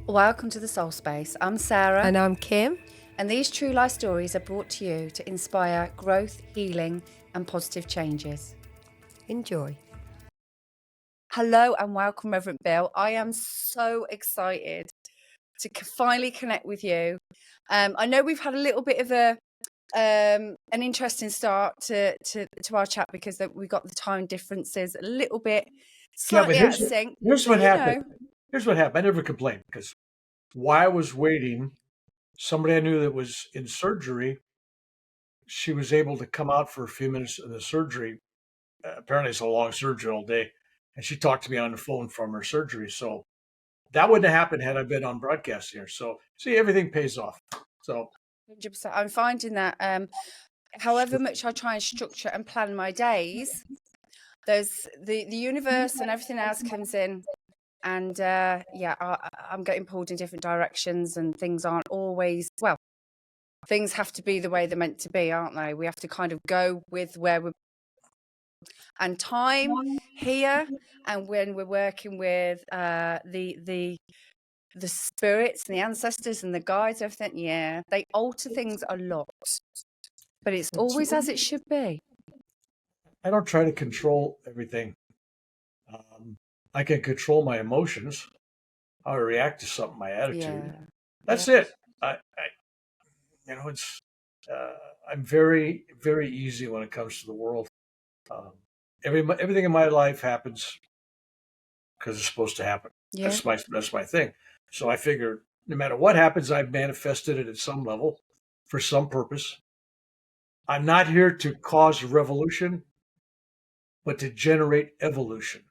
Welcome to the Soul Space. I'm Sarah. And I'm Kim. And these true life stories are brought to you to inspire growth, healing, and positive changes. Enjoy. Hello and welcome, Reverend Bill. I am so excited to finally connect with you. I know we've had a little bit of an interesting start to our chat because we got the time differences a little bit slightly out of sync. Here's what happened. Here's what happened. I never complained because while I was waiting, somebody I knew that was in surgery, she was able to come out for a few minutes of the surgery. Apparently, it's a long surgery all day. And she talked to me on the phone from her surgery. So that wouldn't have happened had I been on broadcast here. So, see, everything pays off. So 100%. I'm finding that however much I try and structure and plan my days, there's the universe and everything else comes in. And I'm getting pulled in different directions and things aren't always, things have to be the way they're meant to be, aren't they? We have to kind of go with where we're, and time here and when we're working with the spirits and the ancestors and the guides, everything, they alter things a lot, but it's always as it should be. I don't try to control everything. I can control my emotions, how I react to something, my attitude. That's it. It's I'm very, very easy when it comes to the world. Everything in my life happens because it's supposed to happen. Yeah. That's my thing. So I figure no matter what happens, I've manifested it at some level for some purpose. I'm not here to cause a revolution, but to generate evolution.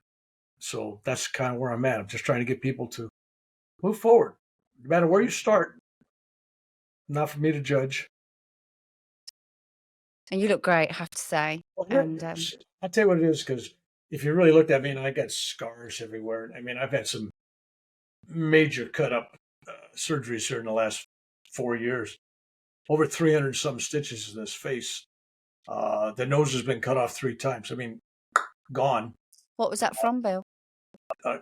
So that's kind of where I'm at. I'm just trying to get people to move forward. No matter where you start, not for me to judge. And you look great, I have to say. Well, I'll tell you what it is, because if you really looked at me, and I got scars everywhere. I mean, I've had some major cut-up surgeries here in the last 4 years. Over 300 some stitches in this face. The nose has been cut off 3 times. I mean, gone. What was that from, Bill?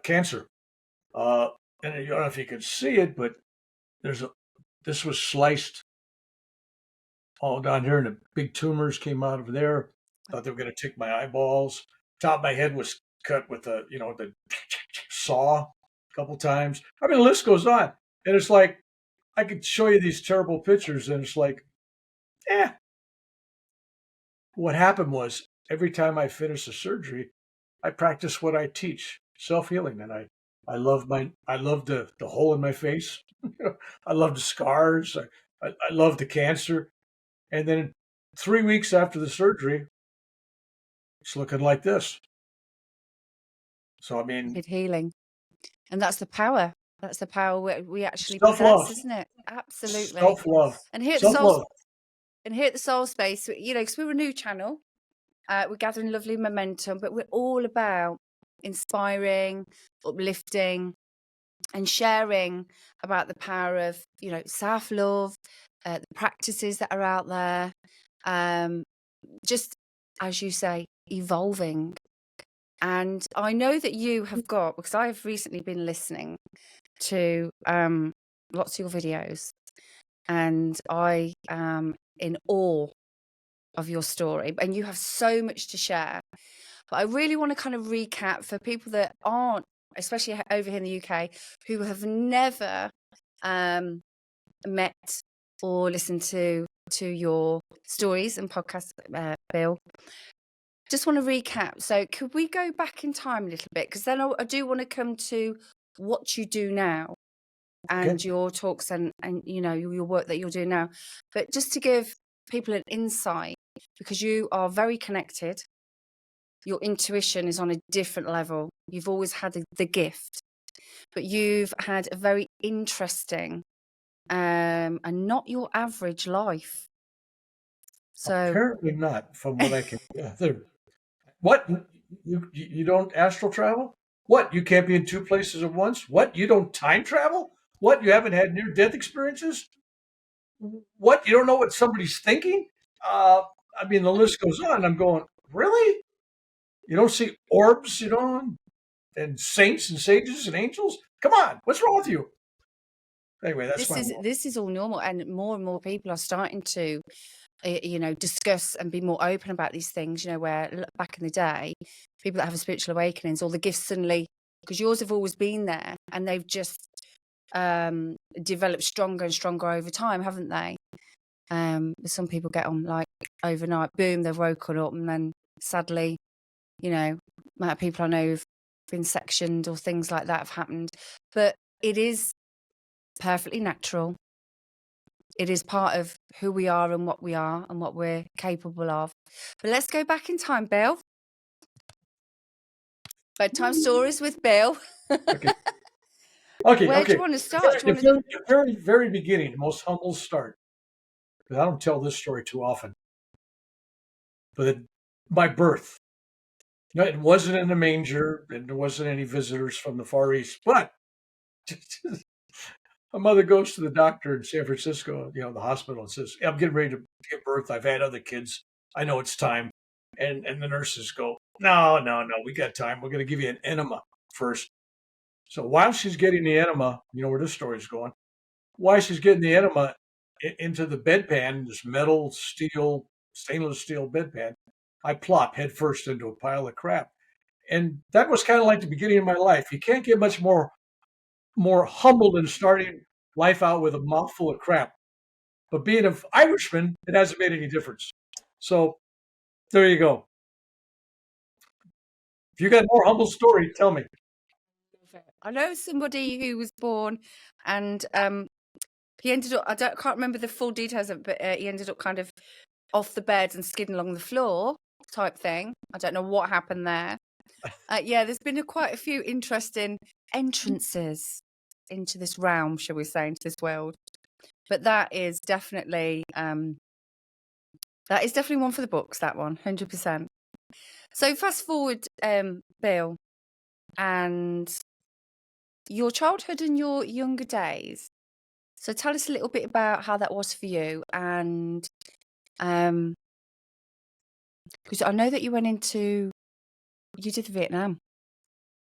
Cancer. And I don't know if you can see it, but this was sliced all down here, and the big tumors came out of there. Thought they were going to take my eyeballs. Top of my head was cut with the saw a couple times. I mean, the list goes on. And it's like, I could show you these terrible pictures, and it's like, What happened was, every time I finished the surgery, I practiced what I teach, self-healing. And I love the hole in my face. I love the scars. I love the cancer. And then 3 weeks after the surgery, it's looking like this. So, I mean, good healing. And that's the power. That's the power we actually self-love. possess, isn't it? Absolutely. Self-love. And here at the Soul Space, because we're a new channel, we're gathering lovely momentum, but we're all about inspiring, uplifting, and sharing about the power of, self-love, the practices that are out there, just, as you say, evolving. And I know that you have got, because I have recently been listening to lots of your videos, and I am in awe of your story, and you have so much to share. But I really want to kind of recap for people that aren't, especially over here in the UK, who have never met or listened to your stories and podcasts, Bill. Just want to recap. So could we go back in time a little bit? Because then I do want to come to what you do now and your talks and your work that you're doing now. But just to give people an insight, because you are very connected, your intuition is on a different level. You've always had the gift, but you've had a very interesting and not your average life. So apparently not, from what I can gather. What? You don't astral travel? What? You can't be in 2 places at once? What? You don't time travel? What? You haven't had near-death experiences? What? You don't know what somebody's thinking? I mean, the list goes on. I'm going, really? You don't see orbs, and saints and sages and angels? Come on, what's wrong with you? Anyway, that's this is all normal, and more people are starting to, discuss and be more open about these things. Where back in the day, people that have a spiritual awakenings, or the gifts suddenly, because yours have always been there, and they've just developed stronger and stronger over time, haven't they? Some people get on like overnight, boom, they've woken up, and then sadly, amount of people I know who've been sectioned or things like that have happened. But it is perfectly natural. It is part of who we are and what we're capable of. But let's go back in time, Bill. Bedtime stories with Bill. Okay. Where do you want to start? The very, very beginning, the most humble start. Because I don't tell this story too often. But my birth. No, it wasn't in a manger, and there wasn't any visitors from the Far East. But my mother goes to the doctor in San Francisco, the hospital, and says, I'm getting ready to give birth. I've had other kids. I know it's time. And the nurses go, no, we got time. We're going to give you an enema first. So while she's getting the enema, you know where this story is going. While she's getting the enema into the bedpan, this stainless steel bedpan, I plop headfirst into a pile of crap. And that was kind of like the beginning of my life. You can't get much more humble than starting life out with a mouthful of crap. But being an Irishman, it hasn't made any difference. So there you go. If you got a more humble story, tell me. I know somebody who was born and he ended up, I can't remember the full details of it, but he ended up kind of off the bed and skidding along the floor type thing. I don't know what happened there. There's been quite a few interesting entrances into this realm, shall we say, into this world. But that is definitely one for the books, that one, 100%. So fast forward, Bill, and your childhood and your younger days. So tell us a little bit about how that was for you, and because I know that you did Vietnam,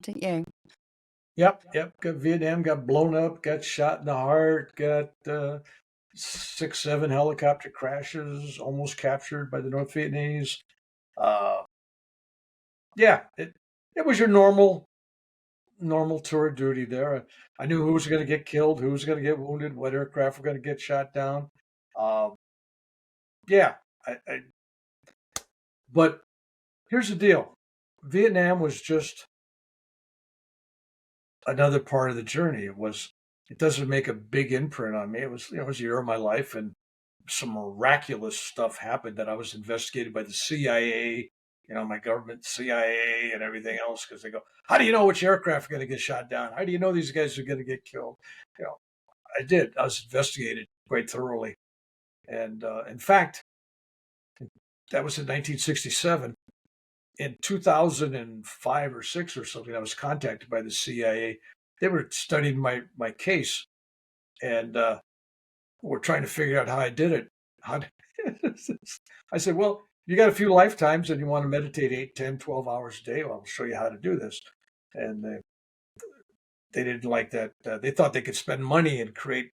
didn't you? Yep. Got Vietnam, got blown up, got shot in the heart, got 6, 7 helicopter crashes, almost captured by the North Vietnamese. It was your normal tour of duty there. I knew who was going to get killed, who was going to get wounded, what aircraft were going to get shot down. But here's the deal. Vietnam was just another part of the journey. It doesn't make a big imprint on me. It was a year of my life, and some miraculous stuff happened that I was investigated by the CIA, my government, CIA, and everything else, because they go, how do you know which aircraft are going to get shot down? How do you know these guys are going to get killed? I did. I was investigated quite thoroughly. And in fact, that was in 1967. In 2005 or 6 or something, I was contacted by the CIA. They were studying my case, and were trying to figure out how I did it. I said, well, you got a few lifetimes and you want to meditate 8, 10, 12 hours a day. Well, I'll show you how to do this. And they didn't like that. They thought they could spend money and create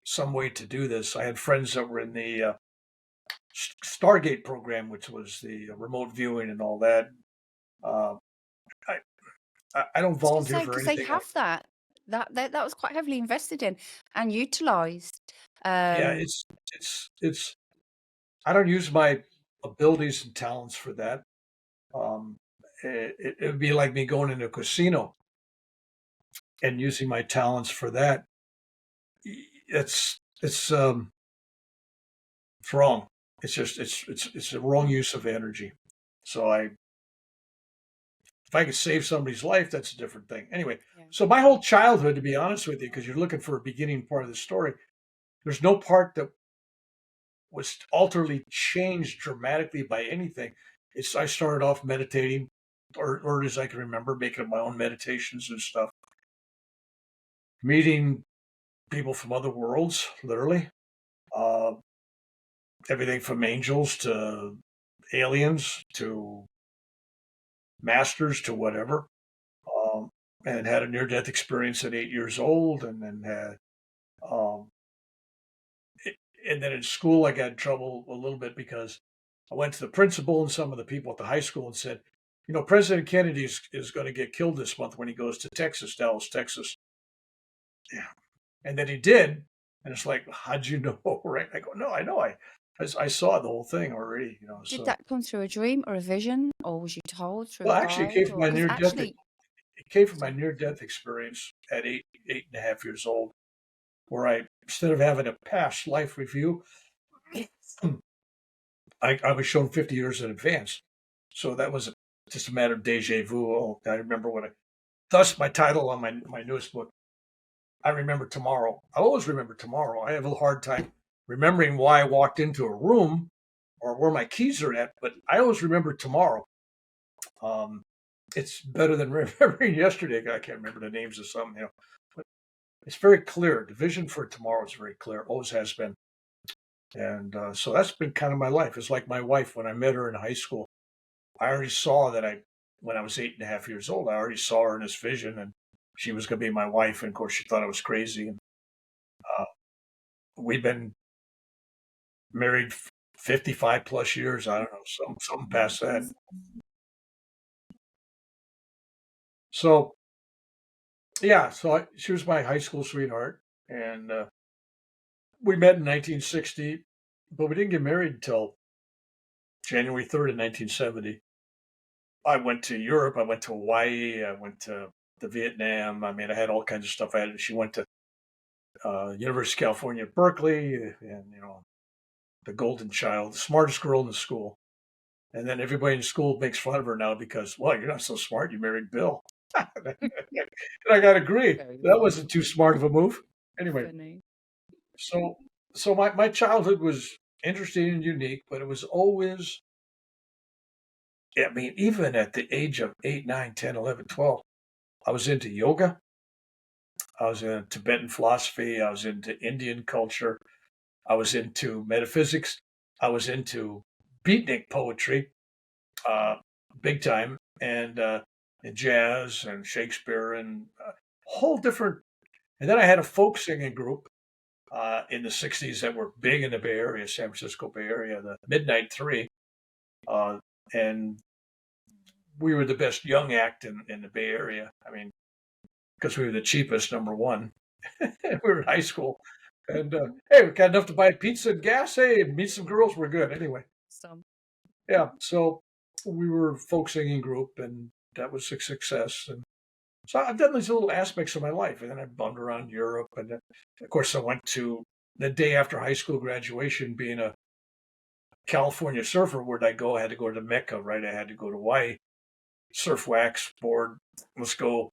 some way to do this. I had friends that were in the Stargate program, which was the remote viewing and all that. I don't volunteer for anything. Because they have that was quite heavily invested in and utilized. It's I don't use my abilities and talents for that. It would be like me going into a casino and using my talents for that. It's wrong. It's a wrong use of energy. So if I could save somebody's life, that's a different thing. Anyway, So my whole childhood, to be honest with you, because you're looking for a beginning part of the story, there's no part that was alterly changed dramatically by anything. I started off meditating, or as I can remember, making my own meditations and stuff, meeting people from other worlds, literally, everything from angels to aliens to masters to whatever, and had a near-death experience at 8 years old, and then had Um, and then in school, I got in trouble a little bit because I went to the principal and some of the people at the high school and said, President Kennedy is going to get killed this month when he goes to Texas, Dallas, Texas. Yeah. And then he did. And it's like, how'd you know? Right? I go, no, I know. I saw the whole thing already. Did So. that come through a dream or a vision, or was you told through Well, a actually, it came guide? from Or my because near death. actually, It came from my near death experience at 8.5 years old, where instead of having a past life review, I was shown 50 years in advance. So that was just a matter of deja vu. Oh, I remember thus my title on my newest book, I Remember Tomorrow. I always remember tomorrow. I have a hard time remembering why I walked into a room or where my keys are at, but I always remember tomorrow. It's better than remembering yesterday. I can't remember the names of some, but it's very clear. The vision for tomorrow is very clear, always has been. And so that's been kind of my life. It's like my wife, when I met her in high school, I already saw that when I was 8.5 years old, I already saw her in this vision, and she was going to be my wife. And of course, she thought I was crazy. And uh, we've been married 55 plus years. I don't know, something past that. So, yeah, she was my high school sweetheart, and we met in 1960, but we didn't get married until January 3rd of 1970. I went to Europe. I went to Hawaii. I went to Vietnam. I mean, I had all kinds of stuff. She went to University of California, Berkeley, and the golden child, the smartest girl in the school. And then everybody in school makes fun of her now because, well, you're not so smart. You married Bill. And I got to agree. That wasn't too smart of a move. Anyway, funny. so my childhood was interesting and unique, but it was always, I mean, even at the age of 8, 9, 10, 11, 12, I was into yoga. I was into Tibetan philosophy. I was into Indian culture. I was into metaphysics. I was into beatnik poetry, big time, and jazz and Shakespeare and whole different. And then I had a folk singing group in the 60s that were big in the Bay Area, San Francisco Bay Area, the Midnight Three. And we were the best young act in the Bay Area. I mean, because we were the cheapest, number one. We were in high school. And hey, we got enough to buy pizza and gas. Hey, meet some girls. We're good. Anyway. Yeah. So we were a folk singing group, and that was a success. And so I've done these little aspects of my life. And then I bummed around Europe. And then, of course, I went to the day after high school graduation, being a California surfer. Where'd I go? I had to go to Mecca, right? I had to go to Hawaii, surf wax board. Let's go.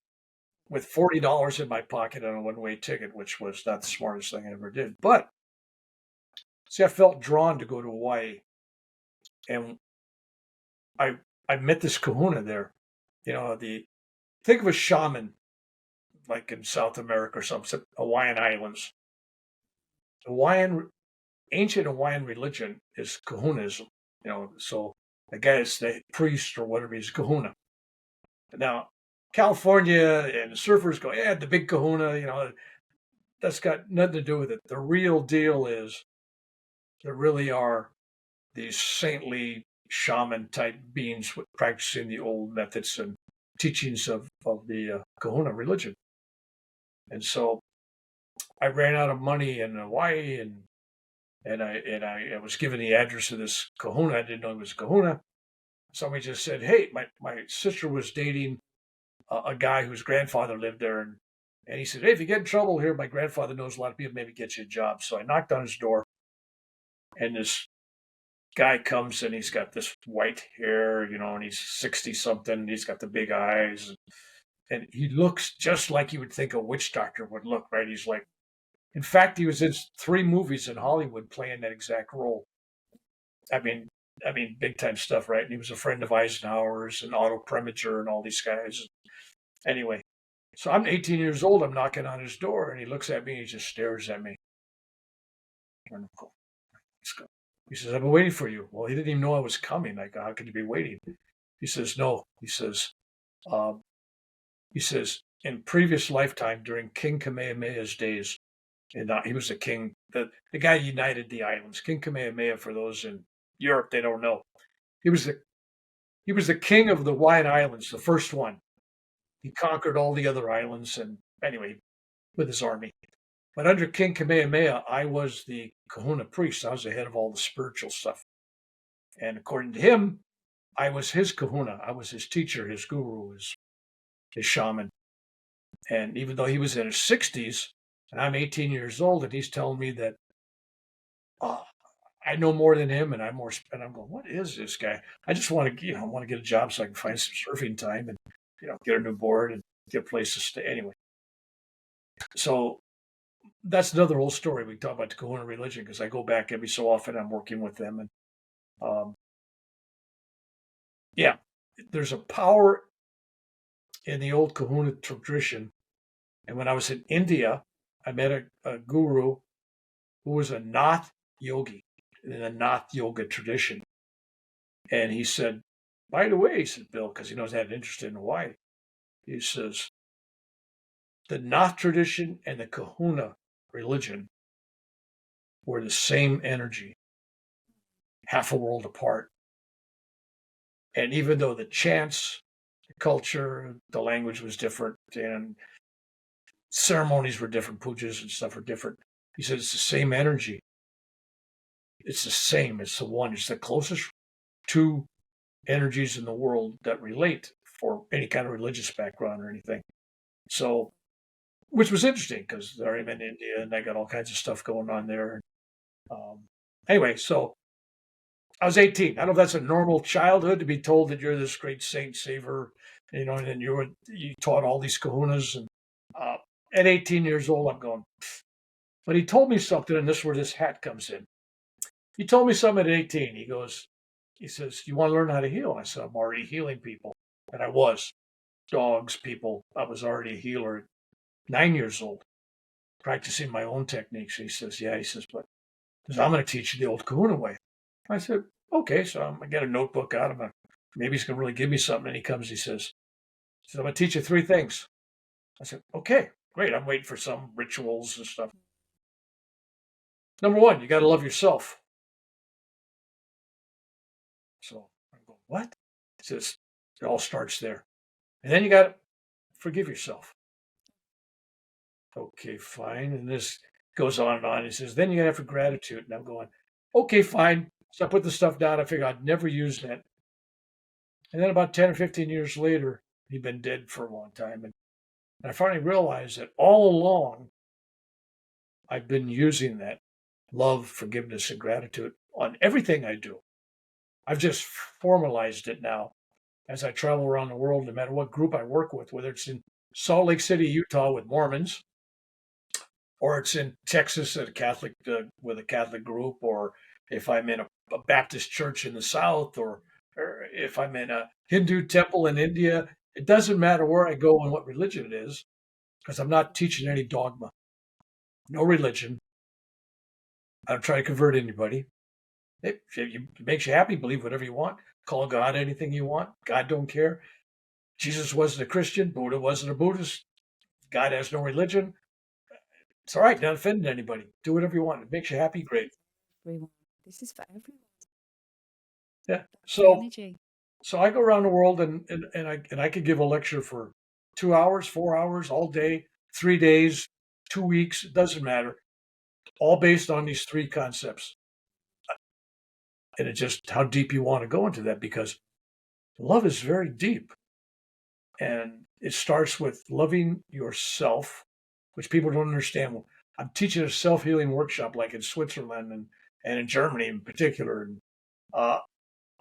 With $40 in my pocket on a one-way ticket, which was not the smartest thing I ever did. But see, I felt drawn to go to Hawaii, and I met this kahuna there. Think of a shaman like in South America or some Hawaiian Islands. Ancient Hawaiian religion is kahunaism. So the guy is the priest or whatever, he's kahuna. Now, California and the surfers go, yeah, the big kahuna, that's got nothing to do with it. The real deal is there really are these saintly shaman type beings practicing the old methods and teachings of the kahuna religion. And so I ran out of money in Hawaii, and I was given the address of this kahuna. I didn't know it was kahuna. Somebody just said, hey, my sister was dating a guy whose grandfather lived there, and he said, hey, if you get in trouble here, my grandfather knows a lot of people, maybe get you a job. So I knocked on his door, and this guy comes, and he's got this white hair, and he's 60 something. He's got the big eyes, and he looks just like you would think a witch doctor would look, right? He's like, in fact, he was in 3 movies in Hollywood playing that exact role. I mean, big time stuff, right? And he was a friend of Eisenhower's and Otto Preminger and all these guys. Anyway, so I'm 18 years old. I'm knocking on his door, and he looks at me. And he just stares at me. He says, I've been waiting for you. Well, he didn't even know I was coming. Like, how could you be waiting? He says, no. He says, in previous lifetime during King Kamehameha's days, And he was the king, the guy who united the islands. King Kamehameha, for those in Europe, they don't know. He was the king of the Hawaiian Islands, the first one. He conquered all the other islands, and anyway, with his army. But under King Kamehameha, I was the kahuna priest. I was the head of all the spiritual stuff. And according to him, I was his kahuna. I was his teacher, his guru, his shaman. And even though he was in his 60s, and I'm 18 years old, and he's telling me that I know more than him, and I'm going, what is this guy? I just want to get a job so I can find some surfing time and get a new board and get a place to stay. Anyway, so that's another whole story. We talk about the kahuna religion because I go back every so often. I'm working with them, and there's a power in the old kahuna tradition. And when I was in India, I met a guru who was a Nath yogi in the Nath yoga tradition. And he said, by the way, he said, Bill, because he knows I had an interest in Hawaii, he says, the Nath tradition and the kahuna religion were the same energy, half a world apart. And even though the chants, the culture, the language was different, and ceremonies were different, pujas and stuff were different, he said it's the same energy. It's the same. It's the one. It's the closest two energies in the world that relate for any kind of religious background or anything. So, which was interesting because I'm in India and I got all kinds of stuff going on there. Anyway, so I was 18. I don't know if that's a normal childhood to be told that you're this great saint saver, and then you taught all these kahunas. And at 18 years old, I'm going, pfft. But he told me something, and this is where this hat comes in. He told me something at 18. He says, you want to learn how to heal? I said, I'm already healing people. And I was. Dogs, people. I was already a healer at 9 years old, practicing my own techniques. He says, yeah. He says, but I'm going to teach you the old kahuna way. I said, okay. So I get a notebook out of him. Maybe he's going to really give me something. And he comes, he says, I'm going to teach you 3 things. I said, okay, great. I'm waiting for some rituals and stuff. Number 1, you got to love yourself. So I go, what? He says, it all starts there. And then you got to forgive yourself. Okay, fine. And this goes on and on. He says, then you got to have for gratitude. And I'm going, okay, fine. So I put the stuff down. I figured I'd never use that. And then about 10 or 15 years later, he'd been dead for a long time. And I finally realized that all along, I've been using that love, forgiveness, and gratitude on everything I do. I've just formalized it now as I travel around the world, no matter what group I work with, whether it's in Salt Lake City, Utah with Mormons, or it's in Texas at with a Catholic group, or if I'm in a Baptist church in the South, or if I'm in a Hindu temple in India. It doesn't matter where I go and what religion it is, because I'm not teaching any dogma. No religion. I don't try to convert anybody. If it makes you happy, believe whatever you want. Call God anything you want. God don't care. Jesus wasn't a Christian. Buddha wasn't a Buddhist. God has no religion. It's all right. Not offending anybody. Do whatever you want. It makes you happy. Great. Everyone. This is for everyone. Yeah. Energy. So I go around the world and I could give a lecture for 2 hours, 4 hours, all day, 3 days, 2 weeks. It doesn't matter. All based on these 3 concepts. And it's just how deep you want to go into that, because love is very deep. And it starts with loving yourself, which people don't understand. I'm teaching a self-healing workshop like in Switzerland and in Germany in particular. And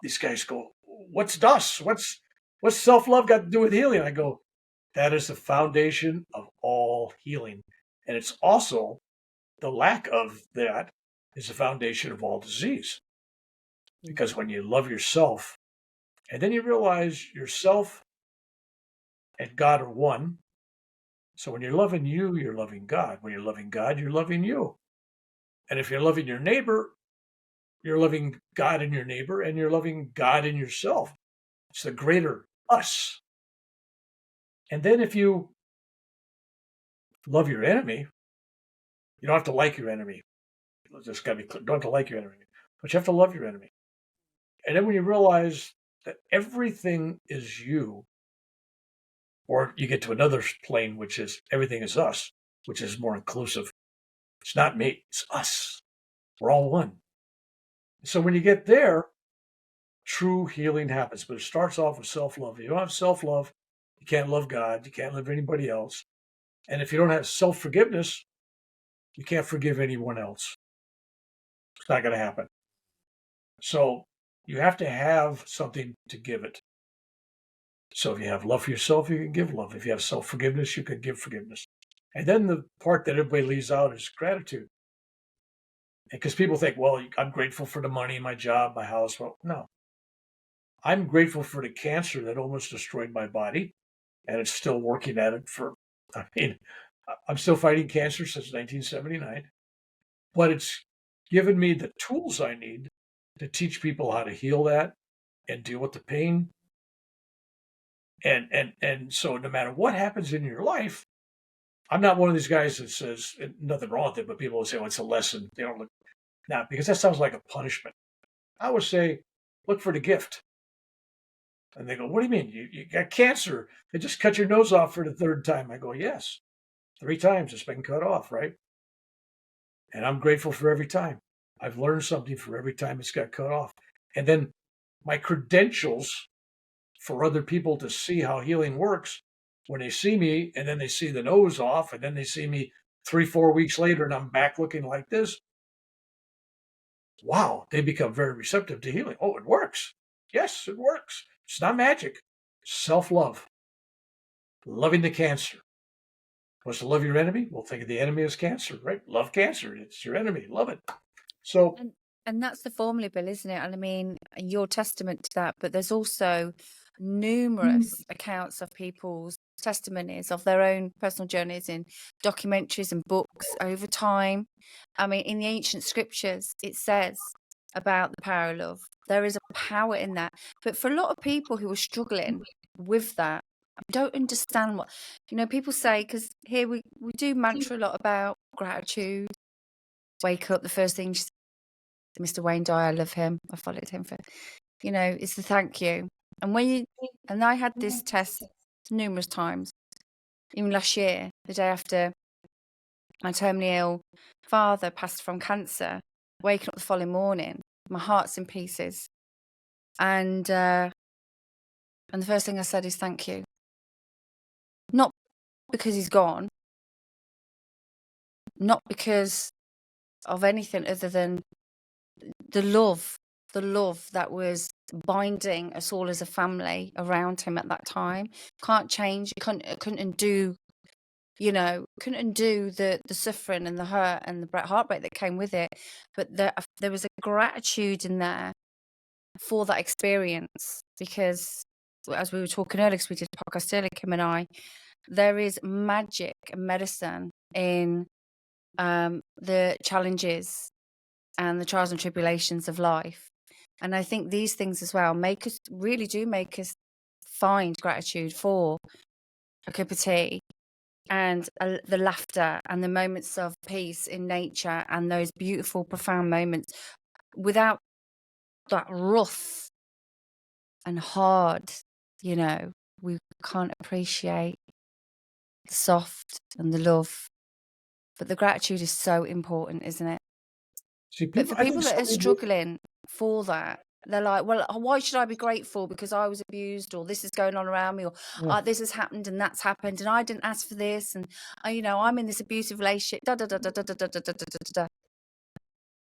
these guys go, what's DOS? What's self-love got to do with healing? I go, that is the foundation of all healing. And it's also the lack of that is the foundation of all disease. Because when you love yourself, and then you realize yourself and God are one. So when you're loving you, you're loving God. When you're loving God, you're loving you. And if you're loving your neighbor, you're loving God in your neighbor, and you're loving God in yourself. It's the greater us. And then if you love your enemy, You don't have to like your enemy. Just got to be clear. You don't have to like your enemy, but you have to love your enemy. And then when you realize that everything is you, or you get to another plane, which is everything is us, which is more inclusive. It's not me, it's us. We're all one. So when you get there, true healing happens. But it starts off with self-love. If you don't have self-love, you can't love God. You can't love anybody else. And if you don't have self-forgiveness, you can't forgive anyone else. It's not going to happen. So you have to have something to give it. So if you have love for yourself, you can give love. If you have self-forgiveness, you can give forgiveness. And then the part that everybody leaves out is gratitude. Because people think, well, I'm grateful for the money, my job, my house. Well, no. I'm grateful for the cancer that almost destroyed my body, and it's still working at it I'm still fighting cancer since 1979, but it's given me the tools I need to teach people how to heal that and deal with the pain. And so no matter what happens in your life, I'm not one of these guys that says nothing wrong with it, but people will say, well, it's a lesson. They don't look, now, because that sounds like a punishment. I would say, look for the gift. And they go, what do you mean? You got cancer. They just cut your nose off for the third time. I go, yes, 3 times it's been cut off, right? And I'm grateful for every time. I've learned something for every time it's got cut off. And then my credentials for other people to see how healing works, when they see me and then they see the nose off and then they see me 3-4 weeks later and I'm back looking like this, wow, they become very receptive to healing. Oh, it works. Yes, it works. It's not magic. Self-love. Loving the cancer. Wants to love your enemy? Well, think of the enemy as cancer, right? Love cancer. It's your enemy. Love it. So, and that's the formula, Bill, isn't it? And I mean, you're testament to that. But there's also numerous accounts of people's testimonies of their own personal journeys in documentaries and books over time. I mean, in the ancient scriptures, it says about the power of love. There is a power in that. But for a lot of people who are struggling with that, don't understand what, people say, because here we do mantra a lot about gratitude. Wake up, the first thing, Mr. Wayne Dyer, I love him. I followed him for, it's the thank you. And and I had this test numerous times, even last year, the day after my terminally ill father passed from cancer, waking up the following morning, my heart's in pieces. And the first thing I said is thank you. Not because he's gone, not because of anything other than the love that was binding us all as a family around him at that time. Can't change. Couldn't undo, couldn't undo the suffering and the hurt and the heartbreak that came with it. But there was a gratitude in there for that experience, because as we were talking earlier, because we did a podcast earlier, Kim and I, there is magic and medicine in the challenges and the trials and tribulations of life. And I think these things as well really do make us find gratitude for a cup of tea and the laughter and the moments of peace in nature and those beautiful, profound moments. Without that rough and hard, we can't appreciate the soft and the love. But the gratitude is so important, isn't it? But for people that are struggling for that, they're like, well, why should I be grateful because I was abused, or this is going on around me, or this has happened and that's happened and I didn't ask for this, and I'm in this abusive relationship.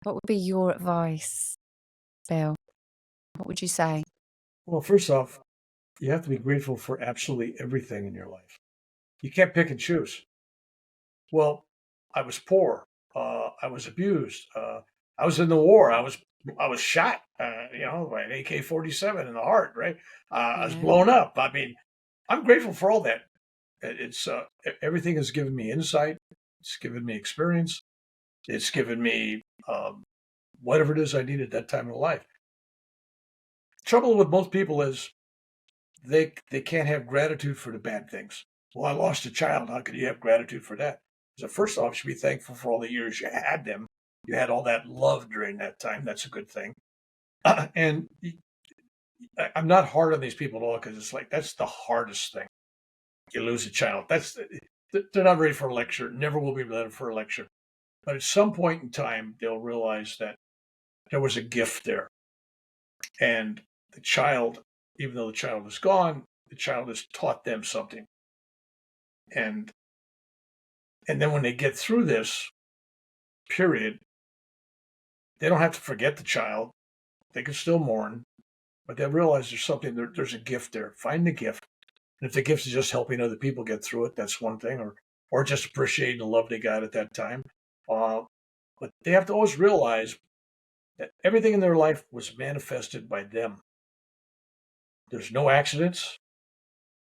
What would be your advice, Bill? What would you say? Well, first off, you have to be grateful for absolutely everything in your life. You can't pick and choose. Well, I was poor. I was abused. I was in the war. I was shot, by an AK-47 in the heart, right? I was blown up. I mean, I'm grateful for all that. It's everything has given me insight. It's given me experience. It's given me whatever it is I need at that time of life. Trouble with most people is they can't have gratitude for the bad things. Well, I lost a child. How could you have gratitude for that? So first off, you should be thankful for all the years you had them. You had all that love during that time. That's a good thing. And I'm not hard on these people at all, because it's like, that's the hardest thing. You lose a child. They're not ready for a lecture. Never will be ready for a lecture. But at some point in time, they'll realize that there was a gift there. And the child, even though the child is gone, the child has taught them something. And then when they get through this period, they don't have to forget the child. They can still mourn, but they realize there's something, there's a gift there. Find the gift. And if the gift is just helping other people get through it, that's one thing, or just appreciating the love they got at that time. But they have to always realize that everything in their life was manifested by them. There's no accidents.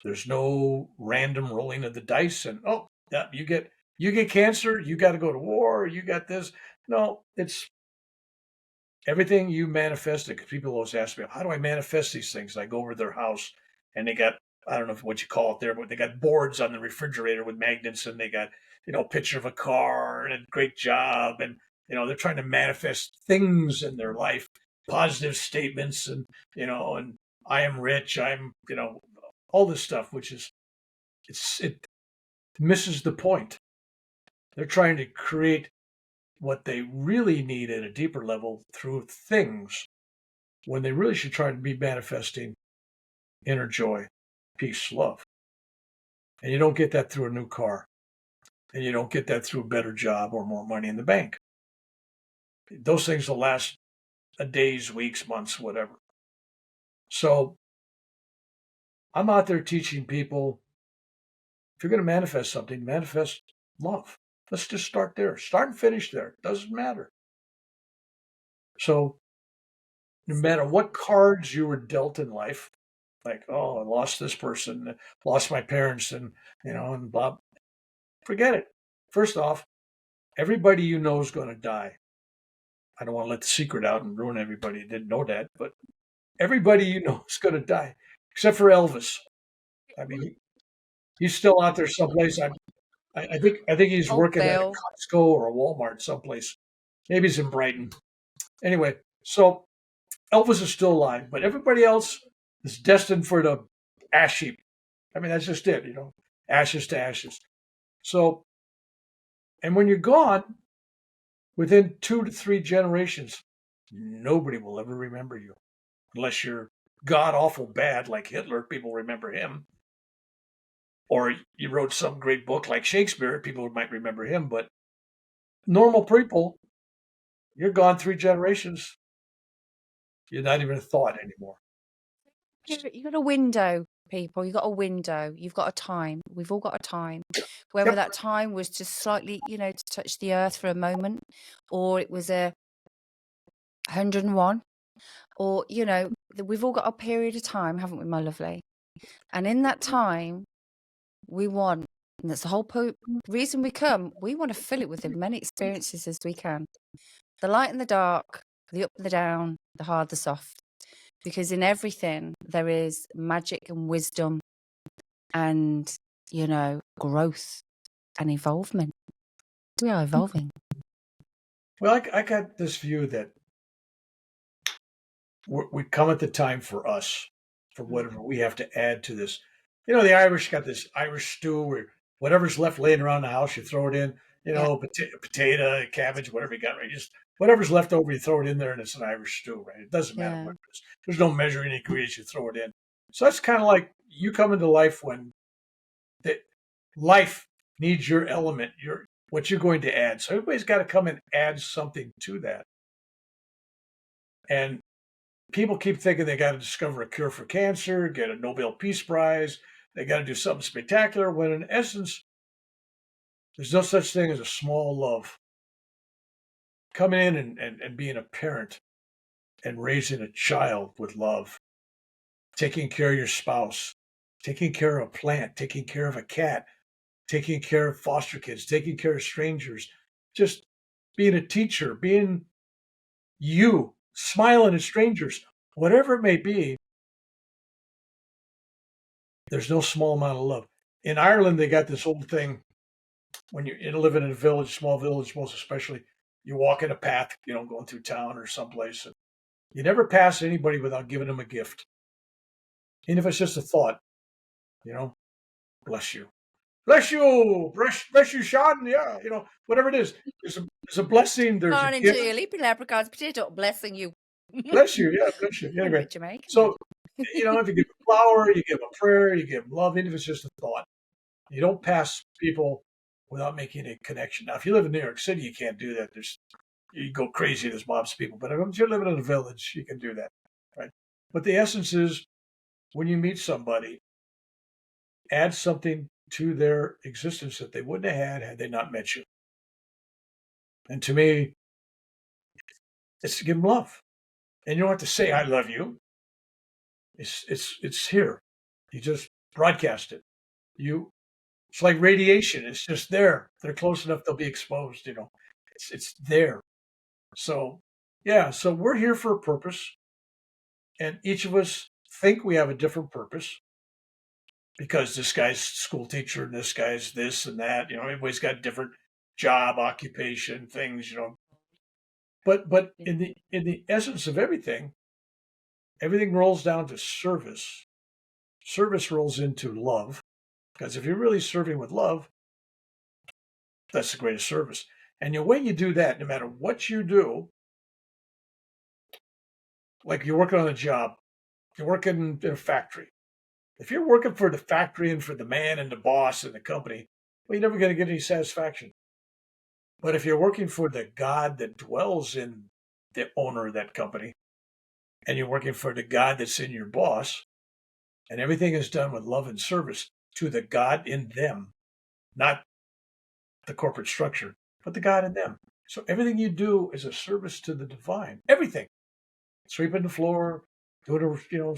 There's no random rolling of the dice and, oh, yeah, you get cancer, you got to go to war, you got this. No, it's everything you manifested. Because people always ask me, how do I manifest these things? And I go over to their house and they got, I don't know what you call it there, but they got boards on the refrigerator with magnets, and they got, a picture of a car and a great job. And, they're trying to manifest things in their life, positive statements, and, and I am rich, I'm, all this stuff, which is, it misses the point. They're trying to create what they really need at a deeper level through things, when they really should try to be manifesting inner joy, peace, love. And you don't get that through a new car. And you don't get that through a better job or more money in the bank. Those things will last days, weeks, months, whatever. So I'm out there teaching people, if you're going to manifest something, manifest love. Let's just start there. Start and finish there. It doesn't matter. So no matter what cards you were dealt in life, like, oh, I lost this person, lost my parents, and, and blah, forget it. First off, everybody you know is going to die. I don't want to let the secret out and ruin everybody who didn't know that, but everybody you know is going to die, except for Elvis. I mean, he's still out there someplace. I think he's working at a Costco or a Walmart someplace. Maybe he's in Brighton. Anyway, so Elvis is still alive, but everybody else is destined for the ash heap. I mean, that's just it, ashes to ashes. So, and when you're gone, within 2 to 3 generations, nobody will ever remember you, unless you're god awful bad like Hitler. People remember him. Or you wrote some great book like Shakespeare, people might remember him. But normal people, you're gone 3 generations, you're not even a thought anymore. You got a window, people. You got a window. You've got a time. We've all got a time. Whether that time was just slightly, to touch the earth for a moment, or it was 101, or we've all got a period of time, haven't we, my lovely? And in that time, we want, and that's the whole reason we come. We want to fill it with as many experiences as we can. The light and the dark, the up and the down, the hard, the soft. Because in everything, there is magic and wisdom and, growth and involvement. We are evolving. Well, I got this view that we come at the time for us, for whatever we have to add to this. The Irish got this Irish stew where whatever's left laying around the house, you throw it in, potato, cabbage, whatever you got, right? Just whatever's left over, you throw it in there, and it's an Irish stew, right? It doesn't matter what it is. There's no measuring ingredients, you throw it in. So that's kind of like you come into life when life needs your element, what you're going to add. So everybody's got to come and add something to that. And people keep thinking they got to discover a cure for cancer, get a Nobel Peace Prize, they got to do something spectacular, when in essence, there's no such thing as a small love. Coming in and being a parent and raising a child with love, taking care of your spouse, taking care of a plant, taking care of a cat, taking care of foster kids, taking care of strangers, just being a teacher, being you, smiling at strangers, whatever it may be, there's no small amount of love. In Ireland, they got this old thing when you live in a village, small village, most especially, you walk in a path, going through town or someplace, and you never pass anybody without giving them a gift. Even if it's just a thought, bless you. Bless you, bless you, Sean. Yeah, whatever it is. There's a blessing. There's a Morning gift. to you, leaping leprechauns, potato, blessing you. Bless you, yeah, bless you. Anyway, Jamaican. so if you give a flower, you give a prayer, you give love, even if it's just a thought. You don't pass people without making a connection. Now, if you live in New York City, you can't do that. You go crazy. There's mobs of people. But if you're living in a village, you can do that, right? But the essence is, when you meet somebody, add something to their existence that they wouldn't have had they not met you. And to me, it's to give them love. And you don't have to say, I love you. It's here. You just broadcast it. It's like radiation. It's just there. They're close enough, they'll be exposed, It's there. So, yeah, so we're here for a purpose. And each of us think we have a different purpose because this guy's school teacher and this guy's this and that. Everybody's got different job, occupation, things, But in the essence of everything rolls down to service. Service rolls into love, because if you're really serving with love, that's the greatest service. And the way you do that, no matter what you do, like you're working on a job, you're working in a factory. If you're working for the factory and for the man and the boss and the company, well, you're never going to get any satisfaction. But if you're working for the God that dwells in the owner of that company, and you're working for the God that's in your boss, and everything is done with love and service to the God in them, not the corporate structure, but the God in them. So everything you do is a service to the divine. Everything. Sweeping the floor, doing a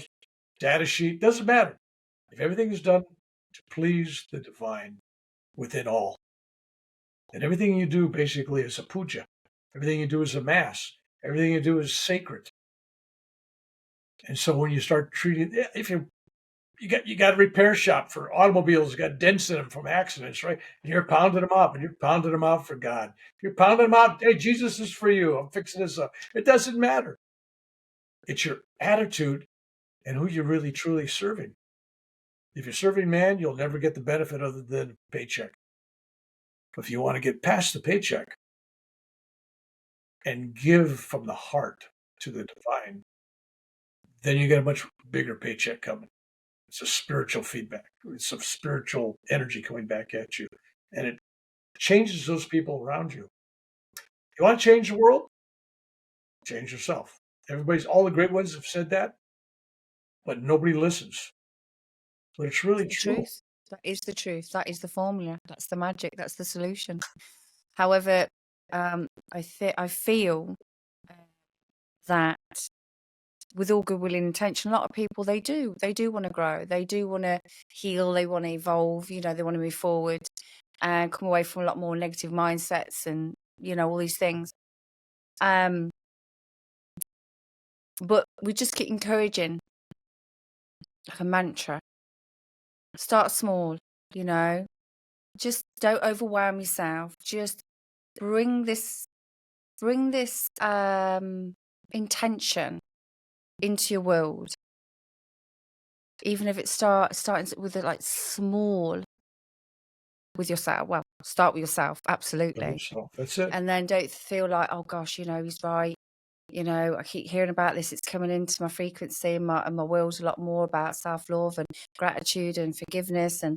data sheet, doesn't matter. If everything is done to please the divine within all, then everything you do basically is a puja. Everything you do is a mass. Everything you do is sacred. And so when you start treating, if you got a repair shop for automobiles, got dents in them from accidents, right? And you're pounding them up, and you're pounding them out for God. You're pounding them out. Hey, Jesus is for you. I'm fixing this up. It doesn't matter. It's your attitude and who you're really truly serving. If you're serving man, you'll never get the benefit other than a paycheck. If you want to get past the paycheck and give from the heart to the divine, then you get a much bigger paycheck coming. It's a spiritual feedback. It's some spiritual energy coming back at you. And it changes those people around you. You want to change the world? Change yourself. All the great ones have said that, but nobody listens. But it's really true. Truth. That is the truth. That is the formula. That's the magic. That's the solution. However, I feel that with all goodwill and intention, a lot of people, they do want to grow. They do want to heal. They want to evolve. They want to move forward and come away from a lot more negative mindsets and, all these things. But we just keep encouraging, like a mantra. Start small, just don't overwhelm yourself. Just bring this intention into your world. Even if it starting with it like small with yourself. Well, start with yourself, absolutely. That's it. And then don't feel like, oh gosh, he's right. I keep hearing about this. It's coming into my frequency, and my world's a lot more about self-love and gratitude and forgiveness and,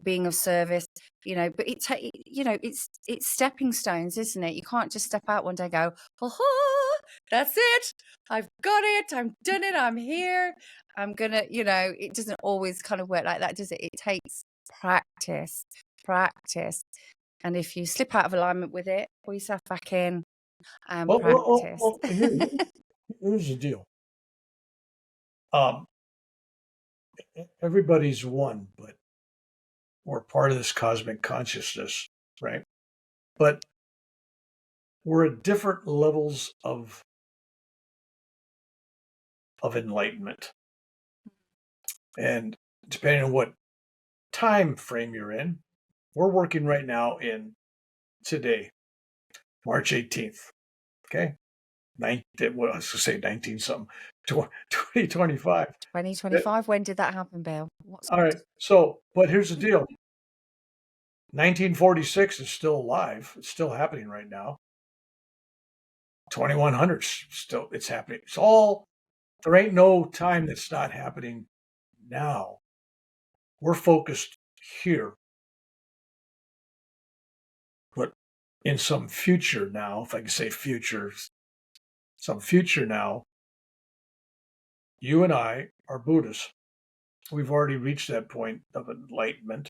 being of service, but it's stepping stones, isn't it? You can't just step out one day and go, oh, that's it. I've got it. I'm done it. I'm here. I'm going to, it doesn't always kind of work like that, does it? It takes practice. And if you slip out of alignment with it, pull yourself back in. Practice. Here's the deal. Everybody's one, but we're part of this cosmic consciousness, right? But we're at different levels of enlightenment. And depending on what time frame you're in, We're working right now in today, March 18th. Okay. What I was going to say 19 something, 2025. 2025. When did that happen, Bill? All right. So, but here's the deal. 1946 is still alive. It's still happening right now. 2100 still, it's happening. It's all, there ain't no time that's not happening now. We're focused here. But in some future now, if I can say future, some future now, you and I are Buddhists. We've already reached that point of enlightenment,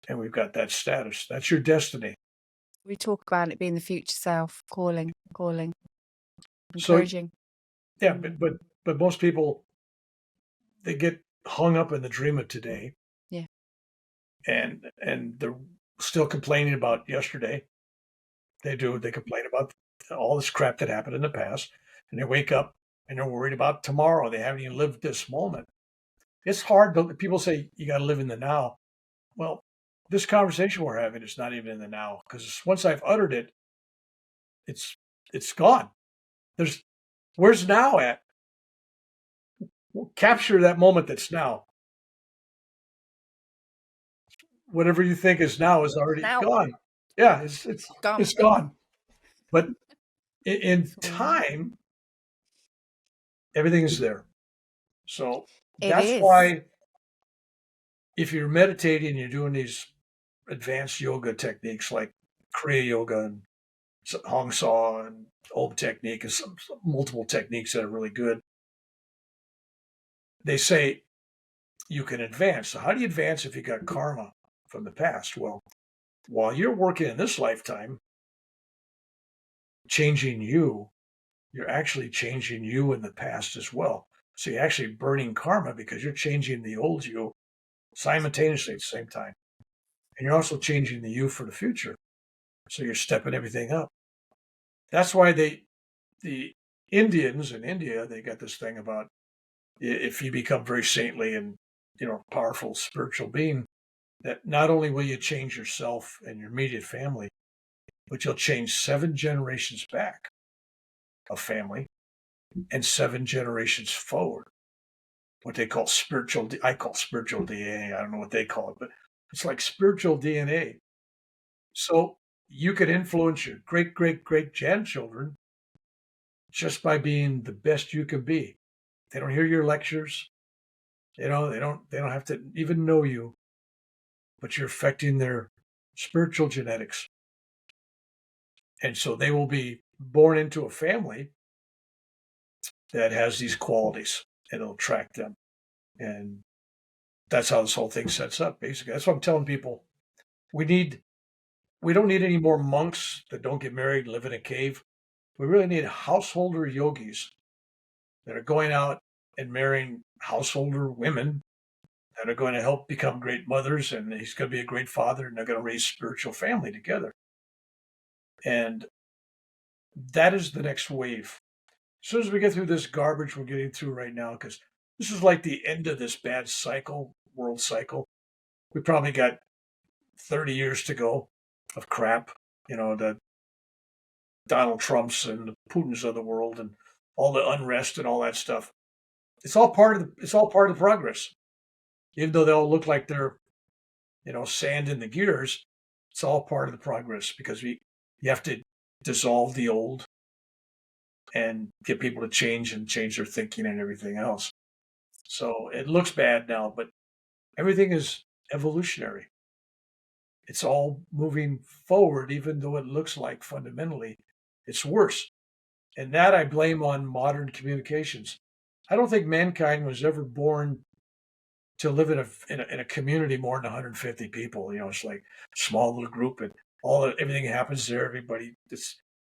and we've got that status. That's your destiny. We talk about it being the future self, calling, encouraging. So, yeah, but most people, they get hung up in the dream of today. Yeah. And they're still complaining about yesterday. They do. They complain about all this crap that happened in the past, and they wake up and they're worried about tomorrow. They haven't even lived this moment. It's hard. People say you got to live in the now. Well, this conversation we're having is not even in the now, because once I've uttered it, it's gone. Where's now at? We'll capture that moment that's now. Whatever you think is now is already gone. Yeah, it's gone. It's gone. But in time, everything is there. So that's why if you're meditating and you're doing these advanced yoga techniques like Kriya Yoga and Hong Saw and Om technique and some multiple techniques that are really good, they say you can advance. So how do you advance if you got karma from the past? Well, while you're working in this lifetime, changing you, you're actually changing you in the past as well. So you're actually burning karma because you're changing the old you simultaneously at the same time. And you're also changing the you for the future. So you're stepping everything up. That's why the Indians in India, they got this thing about if you become very saintly and, powerful spiritual being, that not only will you change yourself and your immediate family, but you'll change 7 generations back of family and 7 generations forward. What they call I call spiritual DNA. I don't know what they call it, but it's like spiritual DNA. So you could influence your great, great, great grandchildren just by being the best you can be. They don't hear your lectures. They don't have to even know you, but you're affecting their spiritual genetics. And so they will be born into a family that has these qualities, and it'll attract them. And that's how this whole thing sets up, basically. That's what I'm telling people. We don't need any more monks that don't get married and live in a cave. We really need householder yogis that are going out and marrying householder women that are going to help become great mothers, and he's going to be a great father, and they're going to raise spiritual family together. And that is the next wave. As soon as we get through this garbage we're getting through right now, because this is like the end of this bad cycle, world cycle. We probably got 30 years to go of crap, the Donald Trumps and the Putins of the world and all the unrest and all that stuff. It's all part of the progress. Even though they all look like they're, sand in the gears, it's all part of the progress, because you have to dissolve the old and get people to change their thinking and everything else. So it looks bad now, but everything is evolutionary. It's all moving forward, even though it looks like fundamentally it's worse. And that I blame on modern communications. I don't think mankind was ever born to live in a community more than 150 people. It's like a small little group, and everything happens there. Everybody,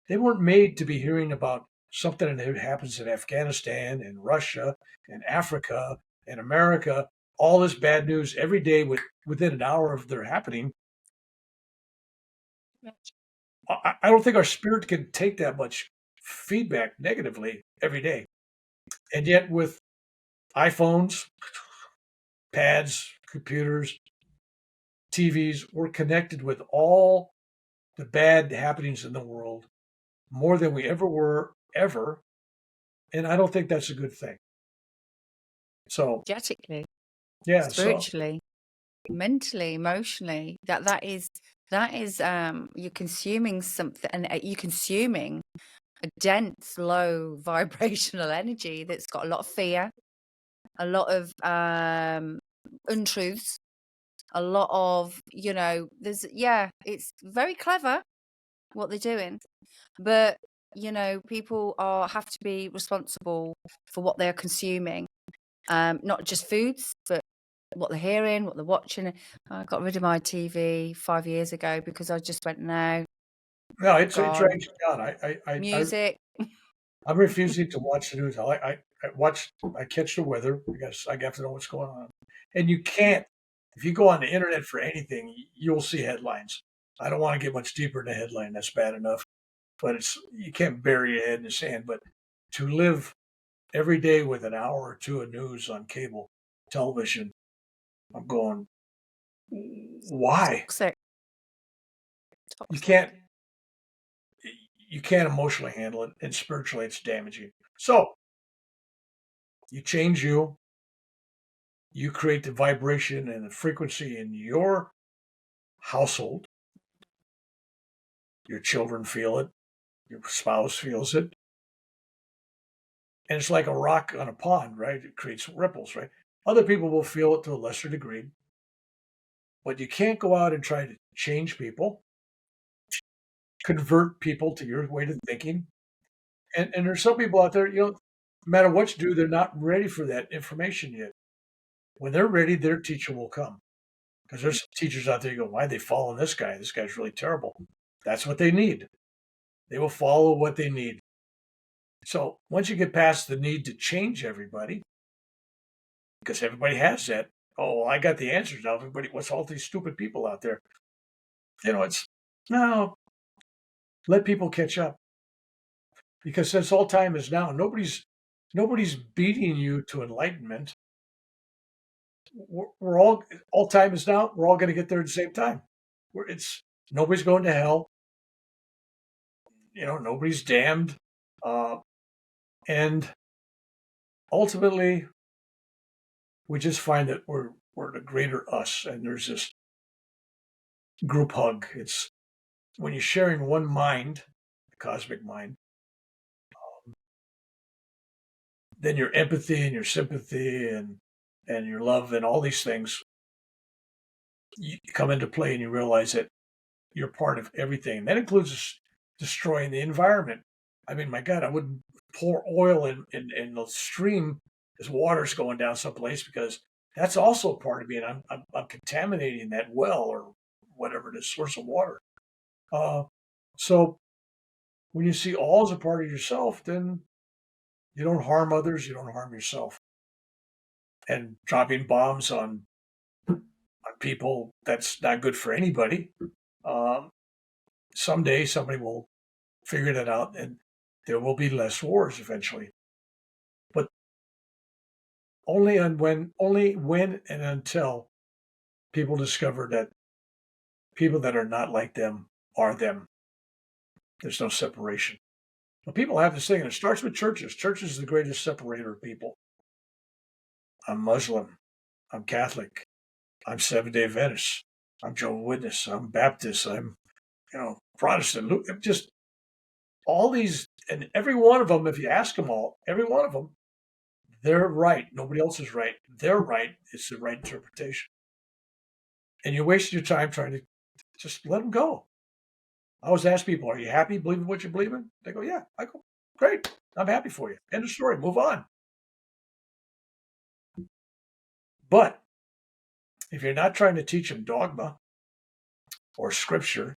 they weren't made to be hearing about something that happens in Afghanistan and Russia and Africa and America. All this bad news every day within an hour of their happening. I don't think our spirit can take that much feedback negatively every day. And yet with iPhones, pads, computers, TVs. We're connected with all the bad happenings in the world more than we ever were, ever. And I don't think that's a good thing. So, energetically, yeah. spiritually, mentally, emotionally, that is you're consuming something, and you're consuming a dense, low vibrational energy that's got a lot of fear, a lot of untruths, a lot of, it's very clever what they're doing, but people have to be responsible for what they're consuming, not just foods, but what they're hearing, what they're watching. I got rid of my TV 5 years ago because I just went, no, it drags you down. music. I'm refusing to watch the news. I catch the weather because I have to know what's going on. And you can't, if you go on the internet for anything, you'll see headlines. I don't want to get much deeper in the headline. That's bad enough. But you can't bury your head in the sand. But to live every day with an hour or two of news on cable television, I'm going, why? Toxic. You can't emotionally handle it, and spiritually it's damaging. So you change you create the vibration and the frequency in your household. Your children feel it, your spouse feels it. And it's like a rock on a pond, right? It creates ripples, right? Other people will feel it to a lesser degree. But you can't go out and try to change people, convert people to your way of thinking. And there's some people out there, no matter what you do, they're not ready for that information yet. When they're ready, their teacher will come. Because there's some teachers out there, you go, why are they following this guy? This guy's really terrible. That's what they need. They will follow what they need. So once you get past the need to change everybody, because everybody has that, oh, I got the answers now. Everybody, what's all these stupid people out there? No, let people catch up. Because since all time is now, nobody's beating you to enlightenment. We're all time is now. We're all going to get there at the same time. Nobody's going to hell. Nobody's damned. And ultimately, we just find that we're the greater us, and there's this group hug. It's when you're sharing one mind, the cosmic mind, then your empathy and your sympathy and your love and all these things you come into play, and you realize that you're part of everything. And that includes destroying the environment. I mean, my God, I wouldn't pour oil in the stream as water's going down someplace, because that's also part of me, and I'm contaminating that well or whatever it is, source of water. So when you see all as a part of yourself, then you don't harm others, you don't harm yourself. And dropping bombs on people, that's not good for anybody. Someday somebody will figure that out, and there will be less wars eventually. But only when and until people discover that people that are not like them are them. There's no separation. But people have this thing, and it starts with churches. Churches is the greatest separator of people. I'm Muslim. I'm Catholic. I'm Seventh-day Adventist. I'm Jehovah's Witness. I'm Baptist. I'm, Protestant. Just all these, and every one of them, if you ask them all, every one of them, they're right. Nobody else is right. They're right. It's the right interpretation. And you're wasting your time trying to just let them go. I always ask people, are you happy believing what you believe in? They go, yeah. I go, great. I'm happy for you. End of story. Move on. But if you're not trying to teach them dogma or scripture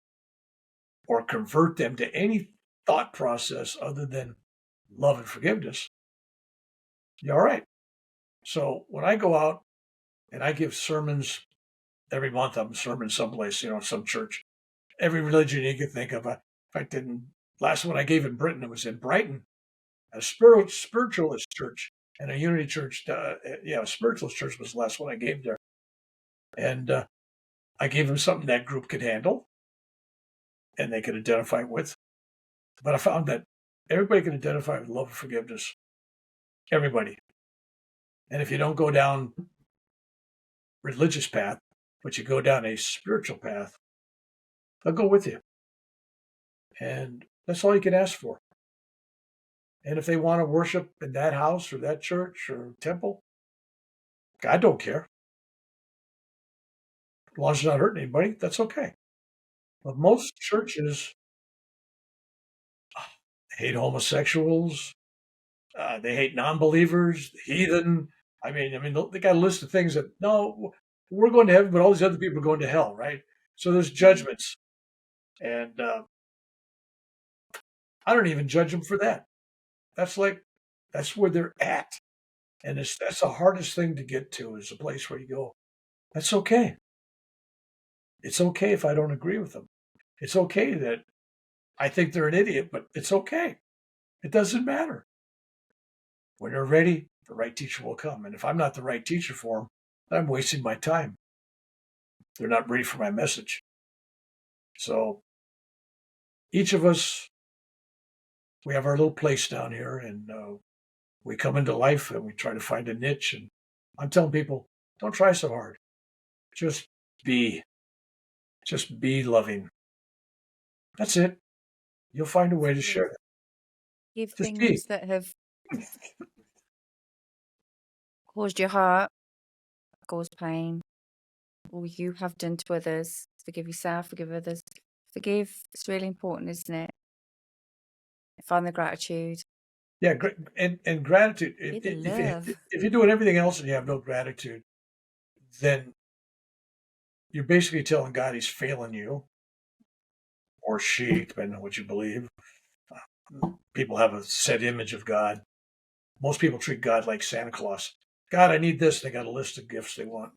or convert them to any thought process other than love and forgiveness, you're all right. So when I go out and I give sermons every month, I'm serving someplace, some church, every religion you can think of. In fact, last one I gave in Britain, it was in Brighton, a spiritualist church and a unity church. A spiritualist church was the last one I gave there. And I gave them something that group could handle and they could identify with. But I found that everybody can identify with love and forgiveness. Everybody. And if you don't go down religious path, but you go down a spiritual path, they'll go with you. And that's all you can ask for. And if they want to worship in that house or that church or temple, God don't care. As long as it's not hurting anybody, that's okay. But most churches hate homosexuals. They hate non-believers, heathen. I mean, they got a list of things that, no, we're going to heaven, but all these other people are going to hell, right? So there's judgments. And I don't even judge them for that. That's where they're at. And that's the hardest thing to get to, is a place where you go, that's okay. It's okay if I don't agree with them. It's okay that I think they're an idiot, but it's okay. It doesn't matter. When they're ready, the right teacher will come. And if I'm not the right teacher for them, I'm wasting my time. They're not ready for my message. So each of us, we have our little place down here, and we come into life and we try to find a niche. And I'm telling people, don't try so hard. Just be loving. That's it. You'll find a way to share it. Give things that have caused your heart, caused pain, or you have done to others. Forgive yourself, forgive others. Forgive. It's really important, isn't it? Find the gratitude. Yeah, and gratitude. If you're doing everything else and you have no gratitude, then you're basically telling God he's failing you, or she, depending on what you believe. People have a set image of God. Most people treat God like Santa Claus. God, I need this. They got a list of gifts they want.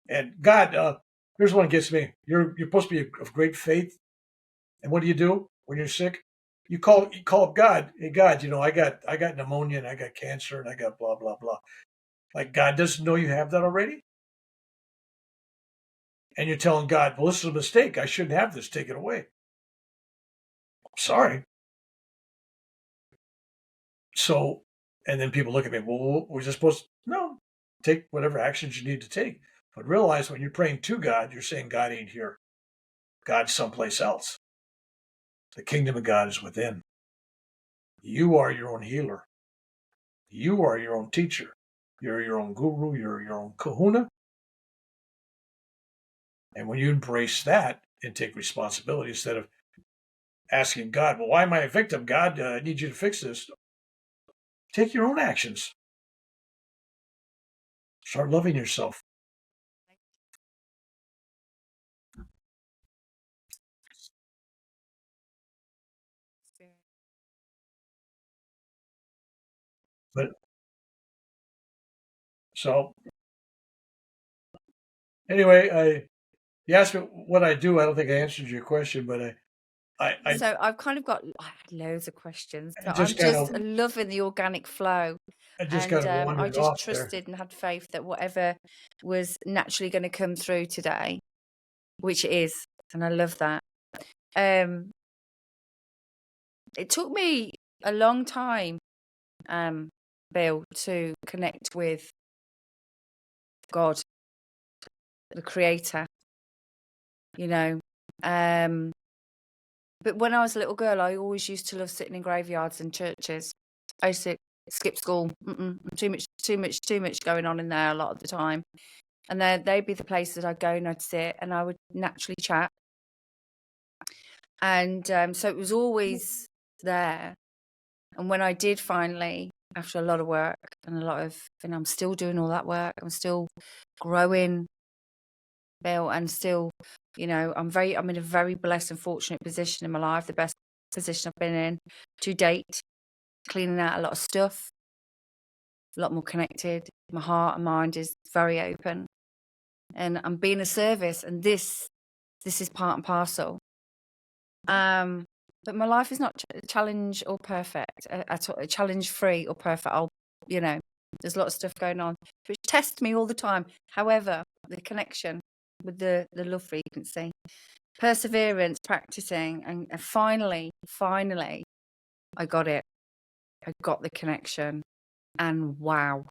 And God, here's one that gets me. You're supposed to be of great faith. And what do you do when you're sick? You call up God. Hey, God, I got pneumonia and I got cancer and I got blah, blah, blah. Like, God doesn't know you have that already? And you're telling God, well, this is a mistake. I shouldn't have this. Take it away. Sorry. So, and then people look at me, well, we're just supposed to, no, take whatever actions you need to take. But realize when you're praying to God, you're saying God ain't here. God's someplace else. The kingdom of God is within. You are your own healer. You are your own teacher. You're your own guru. You're your own kahuna. And when you embrace that and take responsibility, instead of asking God, well, why am I a victim? God, I need you to fix this. Take your own actions. Start loving yourself. But so anyway, you asked me what I do. I don't think I answered your question, but so I've kind of got loads of questions, but I'm just loving the organic flow. I just trusted there. And had faith that whatever was naturally going to come through today, which it is, and I love that. It took me a long time, Bill, to connect with God, the Creator. But when I was a little girl, I always used to love sitting in graveyards and churches. I used to skip school. Too much going on in there a lot of the time. And they'd be the places I'd go and I'd sit and I would naturally chat. And so it was always there. And when I did finally, after a lot of work and a lot of, I'm still doing all that work. I'm still growing, Bill, and still, I'm in a very blessed and fortunate position in my life, the best position I've been in to date, cleaning out a lot of stuff, a lot more connected. My heart and mind is very open, and I'm being a service, and this is part and parcel. But my life is not challenge or perfect at all, challenge free or perfect. There's a lot of stuff going on which tests me all the time. However, the connection with the love frequency. Perseverance, practicing, and finally, I got it. I got the connection. And wow.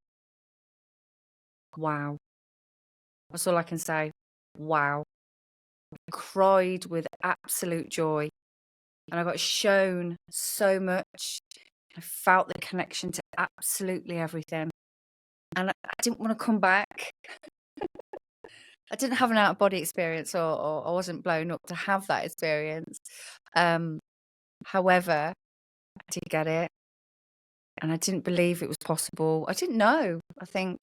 That's all I can say. Wow. I cried with absolute joy. And I got shown so much. I felt the connection to absolutely everything. And I didn't want to come back. I didn't have an out-of-body experience, or I wasn't blown up to have that experience. However, I did get it. And I didn't believe it was possible. I didn't know, I think.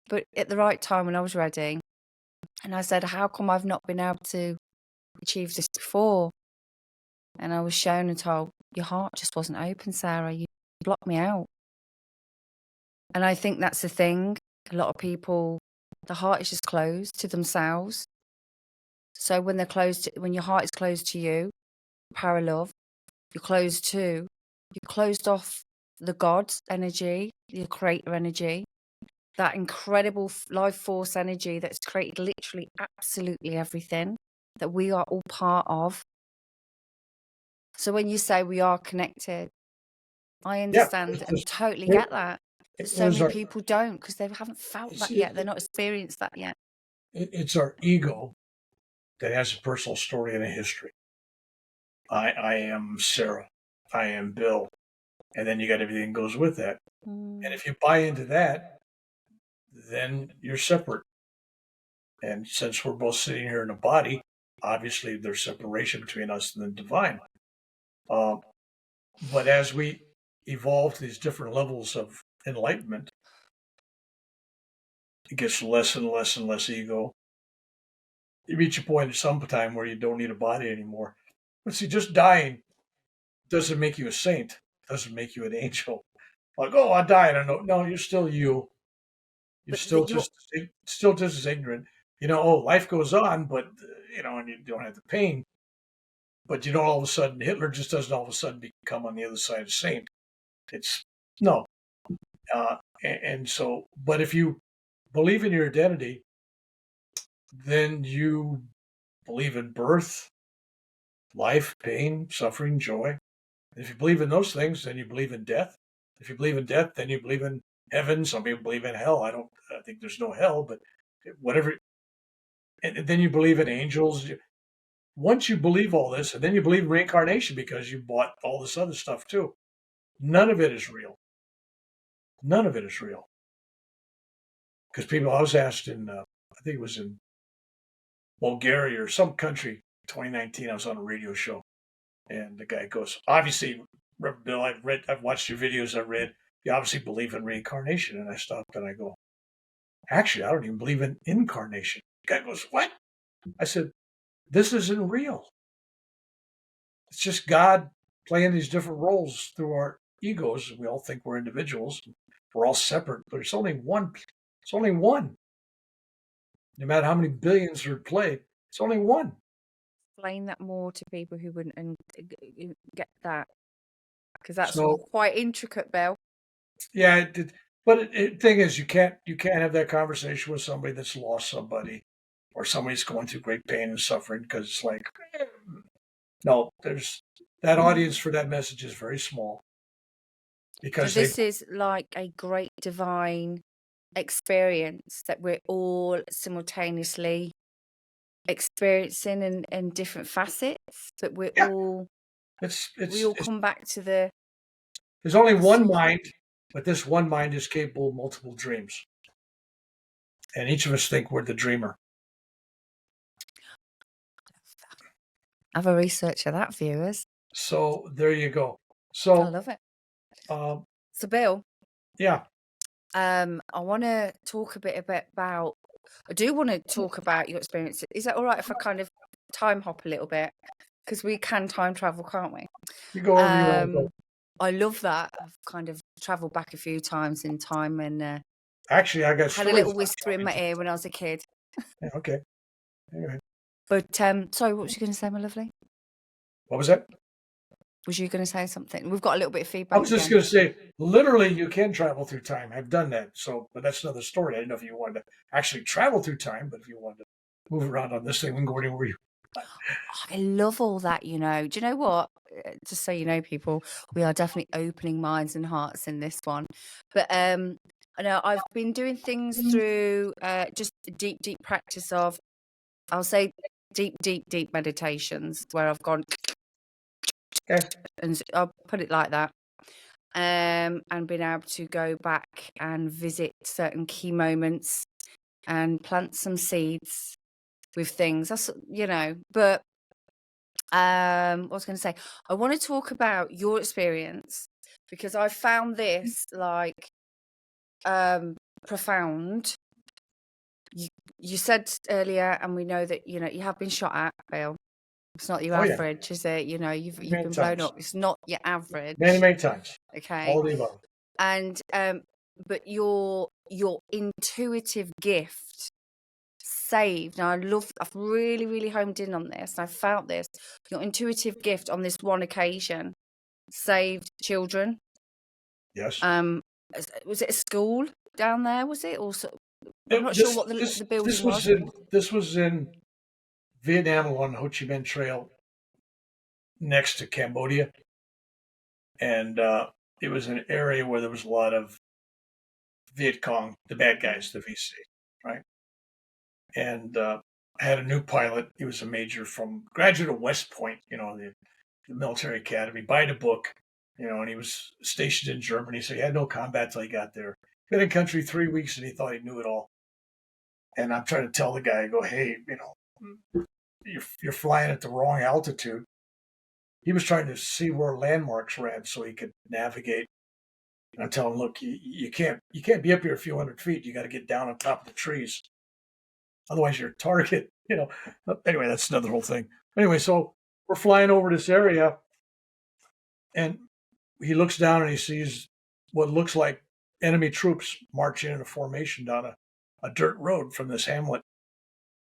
But at the right time, when I was ready, and I said, how come I've not been able to achieve this before? And I was shown and told, your heart just wasn't open, Sarah. You blocked me out. And I think that's the thing. A lot of people, the heart is just closed to themselves. So when when your heart is closed to you, power of love, you're closed off the God energy, the creator energy, that incredible life force energy that's created literally absolutely everything that we are all part of. So when you say we are connected, I understand and totally get that. But so many people don't, because they haven't felt that yet. They're not experienced that yet. It's our ego that has a personal story and a history. I am Sarah. I am Bill. And then you got everything that goes with that. And if you buy into that, then you're separate. And since we're both sitting here in a body, obviously there's separation between us and the divine. But as we evolve to these different levels of enlightenment, it gets less and less and less ego. You reach a point at some time where you don't need a body anymore. But see, just dying doesn't make you a saint, doesn't make you an angel. Like, oh, I died. I know. No, you're still you. You're still just as ignorant. Life goes on, but and you don't have the pain. But you don't all of a sudden, Hitler just doesn't all of a sudden become on the other side of saint. It's no. And so, but if you believe in your identity, then you believe in birth, life, pain, suffering, joy. If you believe in those things, then you believe in death. If you believe in death, then you believe in heaven. Some people believe in hell. I think there's no hell, but whatever. And then you believe in angels. Once you believe all this, and then you believe in reincarnation because you bought all this other stuff too. None of it is real. None of it is real. Because I was asked I think it was in Bulgaria or some country, 2019, I was on a radio show. And the guy goes, obviously, Reverend Bill, I've watched your videos, you obviously believe in reincarnation. And I stopped and I go, actually, I don't even believe in incarnation. The guy goes, what? I said, this isn't real. It's just God playing these different roles through our egos. We all think we're individuals. We're all separate, but it's only one. It's only one. No matter how many billions are played, it's only one. Explain that more to people who wouldn't get that, because that's quite intricate, Bill. Yeah, but the thing is, you can't have that conversation with somebody that's lost somebody, or somebody's going through great pain and suffering, because it's like, no, there's that audience for that message is very small. Because so this is like a great divine experience that we're all simultaneously experiencing in different facets, but we all come back to there's only one mind, but this one mind is capable of multiple dreams, and each of us think we're the dreamer. Have a research of that, viewers. So there you go. So I love it. So Bill, yeah, I want to talk a bit about. I do want to talk about your experience. Is that all right if I kind of time hop a little bit? Because we can time travel, can't we? You go wherever you want to go. I love that. I've kind of traveled back a few times in time, and actually, I got had a little whisper in my ear when I was a kid. Yeah, okay. Anyway. But sorry, what was you going to say, my lovely? What was that? Was you going to say something? We've got a little bit of feedback. I was just going to say, literally, you can travel through time. I've done that. So, but that's another story. I didn't know if you wanted to actually travel through time, but if you wanted to move around on this thing and go anywhere you. I love all that, Do you know what? Just so you know, people, we are definitely opening minds and hearts in this one. But I know I've been doing things through just deep practice of, I'll say deep meditations where I've gone, and I'll put it like that. And been able to go back and visit certain key moments and plant some seeds with things. That's, but I was going to say, I want to talk about your experience because I found this profound. You said earlier, and we know that, you have been shot at, Bill. It's not your average, is it? You've been blown up. It's not your average. Many times. Okay. All the above. And but your intuitive gift saved. Now I've really homed in on this, and I felt this. Your intuitive gift on this one occasion saved children. Yes. Was it a school down there? Was it also? I'm not sure what the building was. This was in Vietnam along the Ho Chi Minh Trail, next to Cambodia, and it was an area where there was a lot of Viet Cong, the bad guys, the VC, right? And I had a new pilot. He was a major from graduate of West Point, the military academy, by the book, and he was stationed in Germany, so he had no combat till he got there. Been in country 3 weeks, and he thought he knew it all. And I'm trying to tell the guy, I go, hey, you're flying at the wrong altitude. He was trying to see where landmarks were at so he could navigate. And I'm telling him, look, you can't be up here a few hundred feet. You got to get down on top of the trees. Otherwise, you're a target, Anyway, that's another whole thing. Anyway, so we're flying over this area, and he looks down and he sees what looks like enemy troops marching in a formation down a dirt road from this hamlet.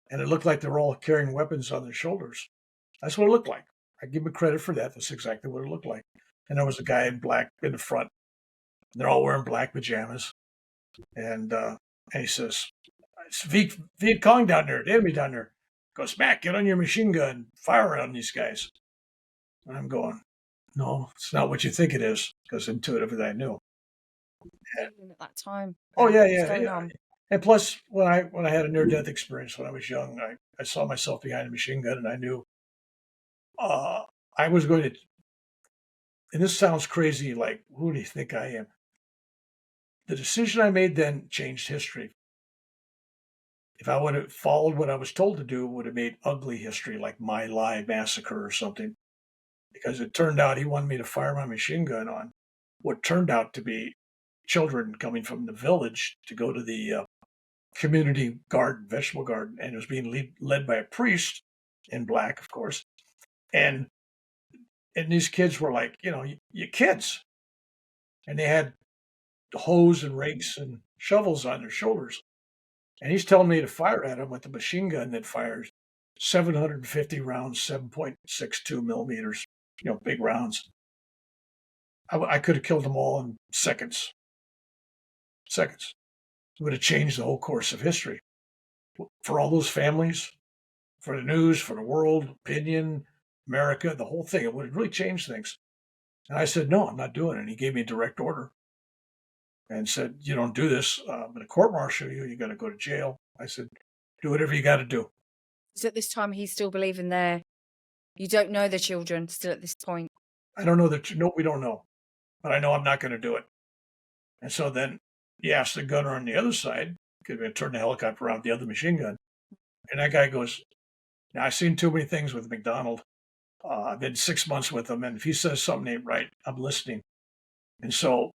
And it looked like they were all carrying weapons on their shoulders. That's what it looked like. I give him credit for that. That's exactly what it looked like. And there was a guy in black in the front. And they're all wearing black pajamas. And he says, it's Viet Cong down there, the enemy down there. Go smack, get on your machine gun, fire on these guys. And I'm going, no, it's not what you think it is, because intuitively I knew. And, at that time. Oh, yeah. And plus, when I had a near-death experience when I was young, I saw myself behind a machine gun, and I knew I was going to. And this sounds crazy, like, who do you think I am? The decision I made then changed history. If I would have followed what I was told to do, it would have made ugly history, like My Lai massacre or something. Because it turned out he wanted me to fire my machine gun on what turned out to be children coming from the village to go to the community garden, vegetable garden, and it was being led by a priest in black, of course. And these kids were like, you kids. And they had hoes and rakes and shovels on their shoulders. And he's telling me to fire at him with a machine gun that fires 750 rounds, 7.62 millimeters, big rounds. I could have killed them all in seconds. It would have changed the whole course of history. For all those families, for the news, for the world, opinion, America, the whole thing. It would have really changed things. And I said, no, I'm not doing it. And he gave me a direct order and said, you don't do this. I'm going to court-martial you. You got to go to jail. I said, do whatever you got to do. So at this time, he's still believing there. You don't know the children still at this point. I don't know that. No, we don't know. But I know I'm not going to do it. And so then he asked the gunner on the other side, because we turn the helicopter around the other machine gun. And that guy goes, now, I've seen too many things with McDonald. I've been 6 months with him. And if he says something ain't right, I'm listening. And so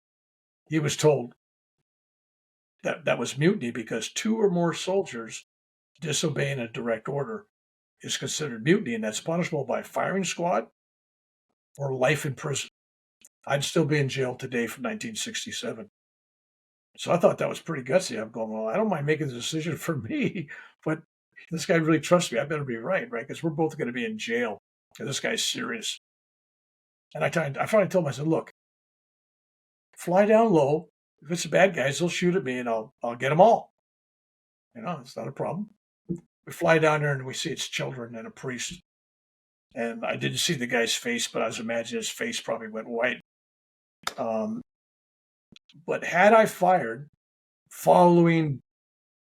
he was told that was mutiny, because 2 or more soldiers disobeying a direct order is considered mutiny, and that's punishable by firing squad or life in prison. I'd still be in jail today from 1967. So I thought that was pretty gutsy. I'm going, well, I don't mind making the decision for me, but this guy really trusts me. I better be right? Because we're both going to be in jail. And this guy's serious. And I finally told him, I said, look, fly down low. If it's the bad guys, they'll shoot at me, and I'll get them all. It's not a problem. We fly down there and we see its children and a priest. And I didn't see the guy's face, but I was imagining his face probably went white. But had I fired following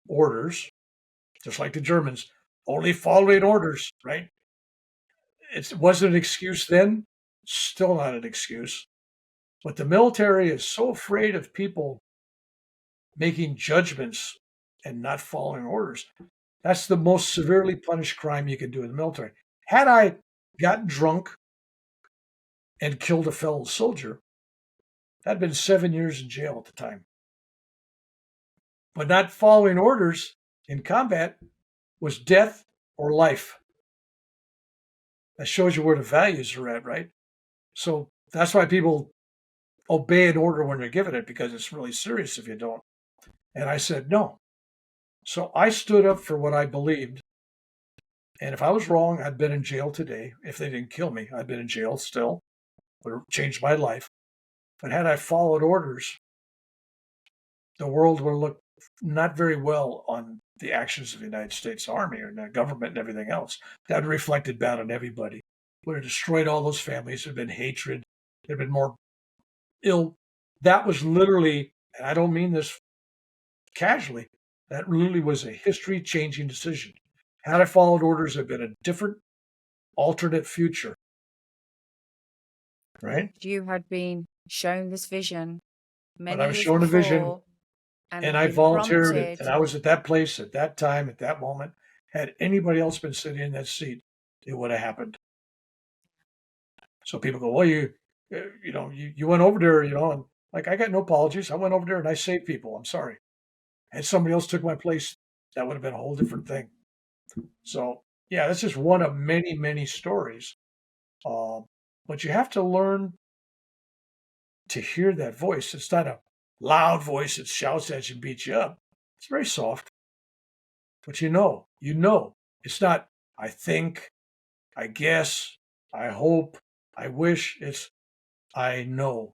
orders, just like the Germans, only following orders, right? It wasn't an excuse then, still not an excuse. But the military is so afraid of people making judgments and not following orders. That's the most severely punished crime you can do in the military. Had I gotten drunk and killed a fellow soldier, I'd been 7 years in jail at the time. But not following orders in combat was death or life. That shows you where the values are at, right? So that's why people obey an order when they're given it, because it's really serious if you don't. And I said no. So I stood up for what I believed. And if I was wrong, I'd been in jail today. If they didn't kill me, I'd been in jail still. Would have changed my life. But had I followed orders, the world would look not very well on the actions of the United States Army or the government and everything else. That reflected bad on everybody. Would have destroyed all those families. There'd been hatred. There'd been more ill. That was literally, and I don't mean this casually, that really was a history-changing decision. Had I followed orders, it'd been a different, alternate future. Right? You had been shown this vision But I was shown a vision, and I volunteered, and I was at that place, at that time, at that moment. Had anybody else been sitting in that seat, it would have happened. So people go, well, you went over there, and like, I got no apologies. I went over there and I saved people. I'm sorry. And somebody else took my place, that would have been a whole different thing. So, yeah, that's just one of many, many stories. But you have to learn to hear that voice. It's not a loud voice that shouts at you and beats you up. It's very soft. But you know. It's not, I think, I guess, I hope, I wish. It's, I know.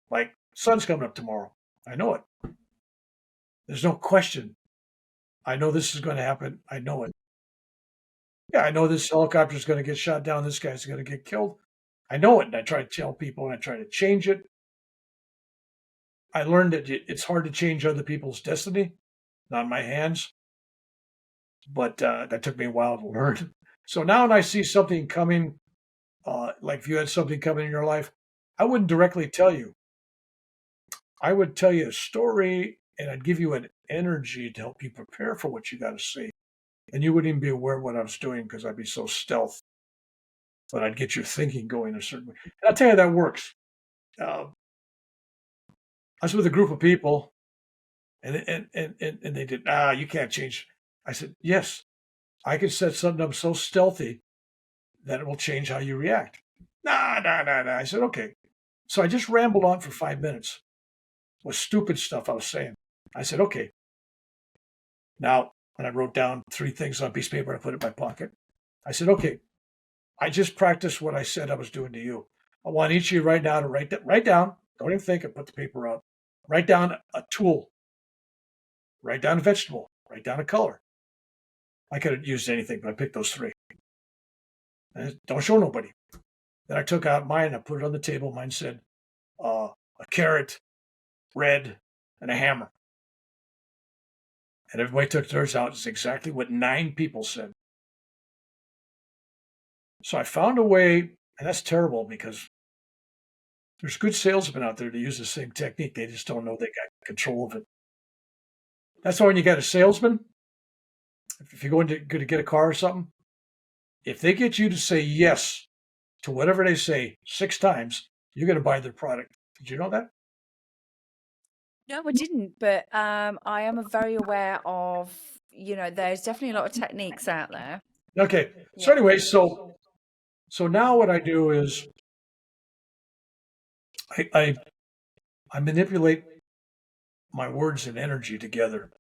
Like, sun's coming up tomorrow. I know it. There's no question. I know this is going to happen. I know it. Yeah, I know this helicopter is going to get shot down. This guy's going to get killed. I know it. And I try to tell people and I try to change it. I learned that it's hard to change other people's destiny, not in my hands. But that took me a while to learn. So now when I see something coming, like if you had something coming in your life, I wouldn't directly tell you. I would tell you a story, and I'd give you an energy to help you prepare for what you got to see. And you wouldn't even be aware of what I was doing because I'd be so stealth. But I'd get your thinking going a certain way. And I'll tell you that works. I was with a group of people, and they did, you can't change. I said, yes, I can set something up so stealthy that it will change how you react. Nah. I said, okay. So I just rambled on for 5 minutes with stupid stuff I was saying. I said, okay. Now, when I wrote down 3 things on a piece of paper, I put it in my pocket. I said, okay, I just practiced what I said I was doing to you. I want each of you right now to write down, don't even think it, put the paper out. Write down a tool. Write down a vegetable. Write down a color. I could have used anything, but I picked those 3. And don't show nobody. Then I took out mine, I put it on the table. Mine said a carrot, red, and a hammer. And everybody took theirs out. It's exactly what 9 people said. So I found a way, and that's terrible because there's good salesmen out there to use the same technique. They just don't know they got control of it. That's why when you got a salesman, if you're going to get a car or something, if they get you to say yes to whatever they say 6 times, you're going to buy their product. Did you know that? No, I didn't, but I am very aware of, there's definitely a lot of techniques out there. Okay. So anyway, so now what I do is I manipulate my words and energy together.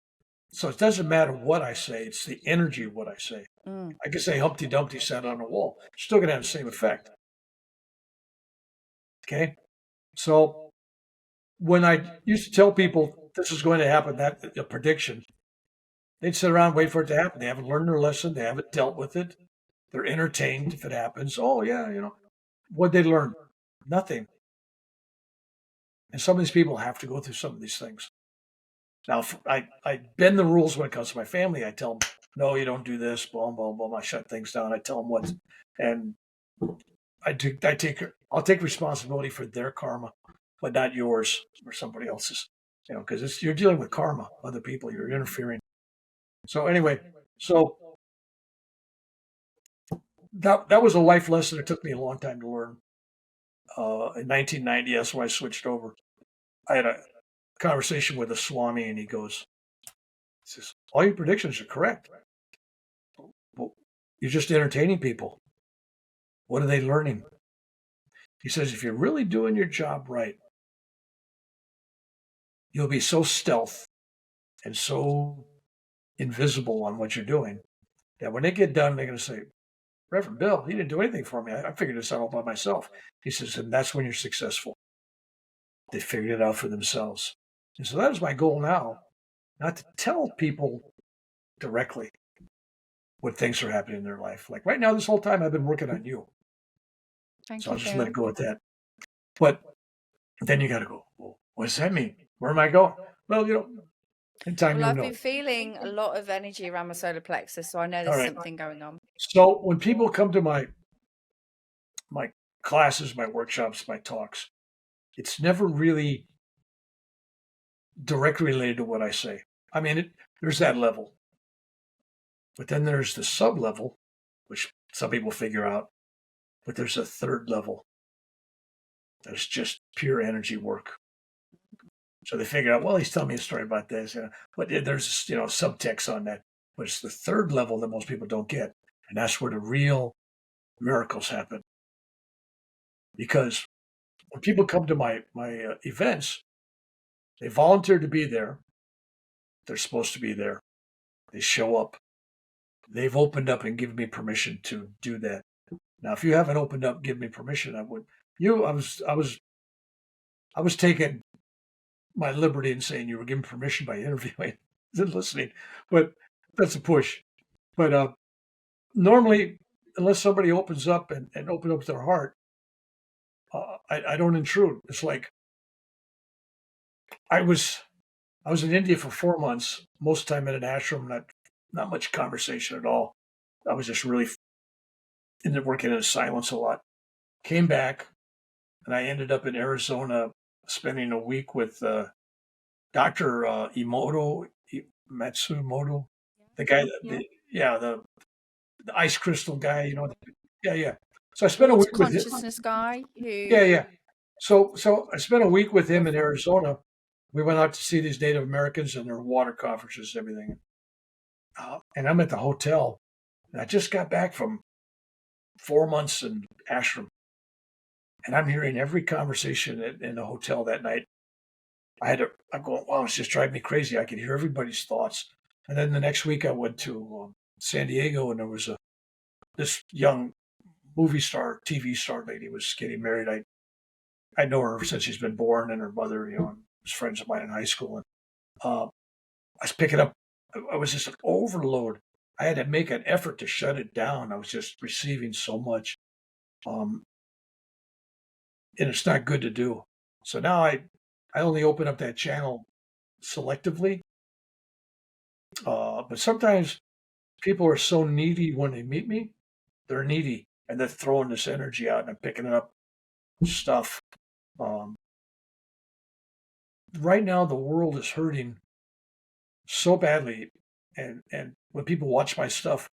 So it doesn't matter what I say, it's the energy of what I say. I can say Humpty Dumpty sat on a wall. It's still going to have the same effect. Okay? So when I used to tell people this is going to happen, that a prediction, They'd sit around, wait for it to happen. They haven't learned their lesson. They haven't dealt with it. They're entertained if it happens. Oh, yeah, what'd they learn? Nothing. And some of these people have to go through some of these things. Now, I bend the rules when it comes to my family. I tell them, no, you don't do this, boom, boom, boom. I shut things down. I tell them what, and I'll take responsibility for their karma, but not yours or somebody else's, because you're dealing with karma, other people, you're interfering. So anyway, that was a life lesson. It took me a long time to learn. In 1990, that's when I switched over. I had a conversation with a Swami, and he says, all your predictions are correct. Well, you're just entertaining people. What are they learning? He says, if you're really doing your job right, you'll be so stealth and so invisible on what you're doing that when they get done, they're going to say, Reverend Bill, he didn't do anything for me. I figured this out all by myself. He says, and that's when you're successful. They figured it out for themselves. And so that is my goal now, not to tell people directly what things are happening in their life. Like right now, this whole time, I've been working on you. So I'll just let it go at that. But then you got to go, well, what does that mean? Where am I going? Well, in time you'll know. I've been feeling a lot of energy around my solar plexus, so I know there's something going on. So when people come to my classes, my workshops, my talks, it's never really directly related to what I say. I mean, there's that level. But then there's the sub-level, which some people figure out. But there's a third level. That's just pure energy work. So they figure out, well, he's telling me a story about this. But there's, subtext on that. But it's the third level that most people don't get. And that's where the real miracles happen. Because when people come to my events, they volunteer to be there. They're supposed to be there. They show up. They've opened up and given me permission to do that. Now, if you haven't opened up, give me permission, I would. I was taking my liberty in saying you were given permission by interviewing and listening, but that's a push. But normally, unless somebody opens up and opens up their heart, I don't intrude. It's like I was in India for 4 months, most of the time in an ashram, not much conversation at all. I was just really working in silence a lot. Came back, and I ended up in Arizona spending a week with Dr. Matsumoto, the guy, the ice crystal guy, Yeah. So I spent a week with him. Consciousness guy. Yeah. So I spent a week with him in Arizona. We went out to see these Native Americans and their water conferences and everything. And I'm at the hotel. And I just got back from 4 months in ashram. And I'm hearing every conversation in the hotel that night. I'm going, wow, it's just driving me crazy. I could hear everybody's thoughts. And then the next week I went to San Diego, and there was this young movie star, TV star lady was getting married. I know her since she's been born, and her mother, was friends of mine in high school. And I was picking up, I was just an overload. I had to make an effort to shut it down. I was just receiving so much. And it's not good to do. So now I only open up that channel selectively. But sometimes people are so needy when they meet me. They're needy, and they're throwing this energy out, and I'm picking up stuff. Right now, the world is hurting so badly. And when people watch my stuff,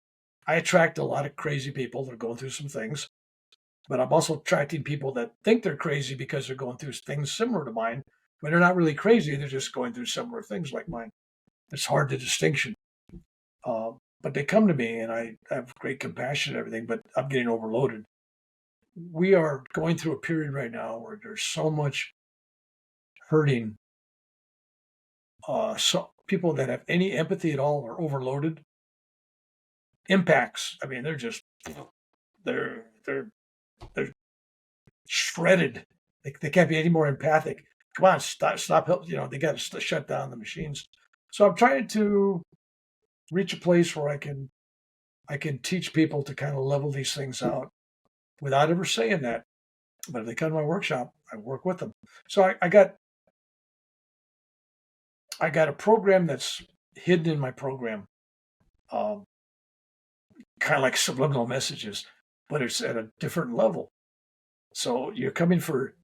I attract a lot of crazy people that are going through some things. But I'm also attracting people that think they're crazy because they're going through things similar to mine. But they're not really crazy. They're just going through similar things like mine. It's hard to distinction. But they come to me, and I have great compassion and everything, but I'm getting overloaded. We are going through a period right now where there's so much hurting. So people that have any empathy at all are overloaded. Impacts. I mean, they're shredded. They can't be any more empathic. Come on, stop help. They got to shut down the machines. So I'm trying to reach a place where I can teach people to kind of level these things out without ever saying that. But if they come to my workshop, I work with them. So I got a program that's hidden in my program, um, kind of like subliminal messages, but it's at a different level. So you're coming for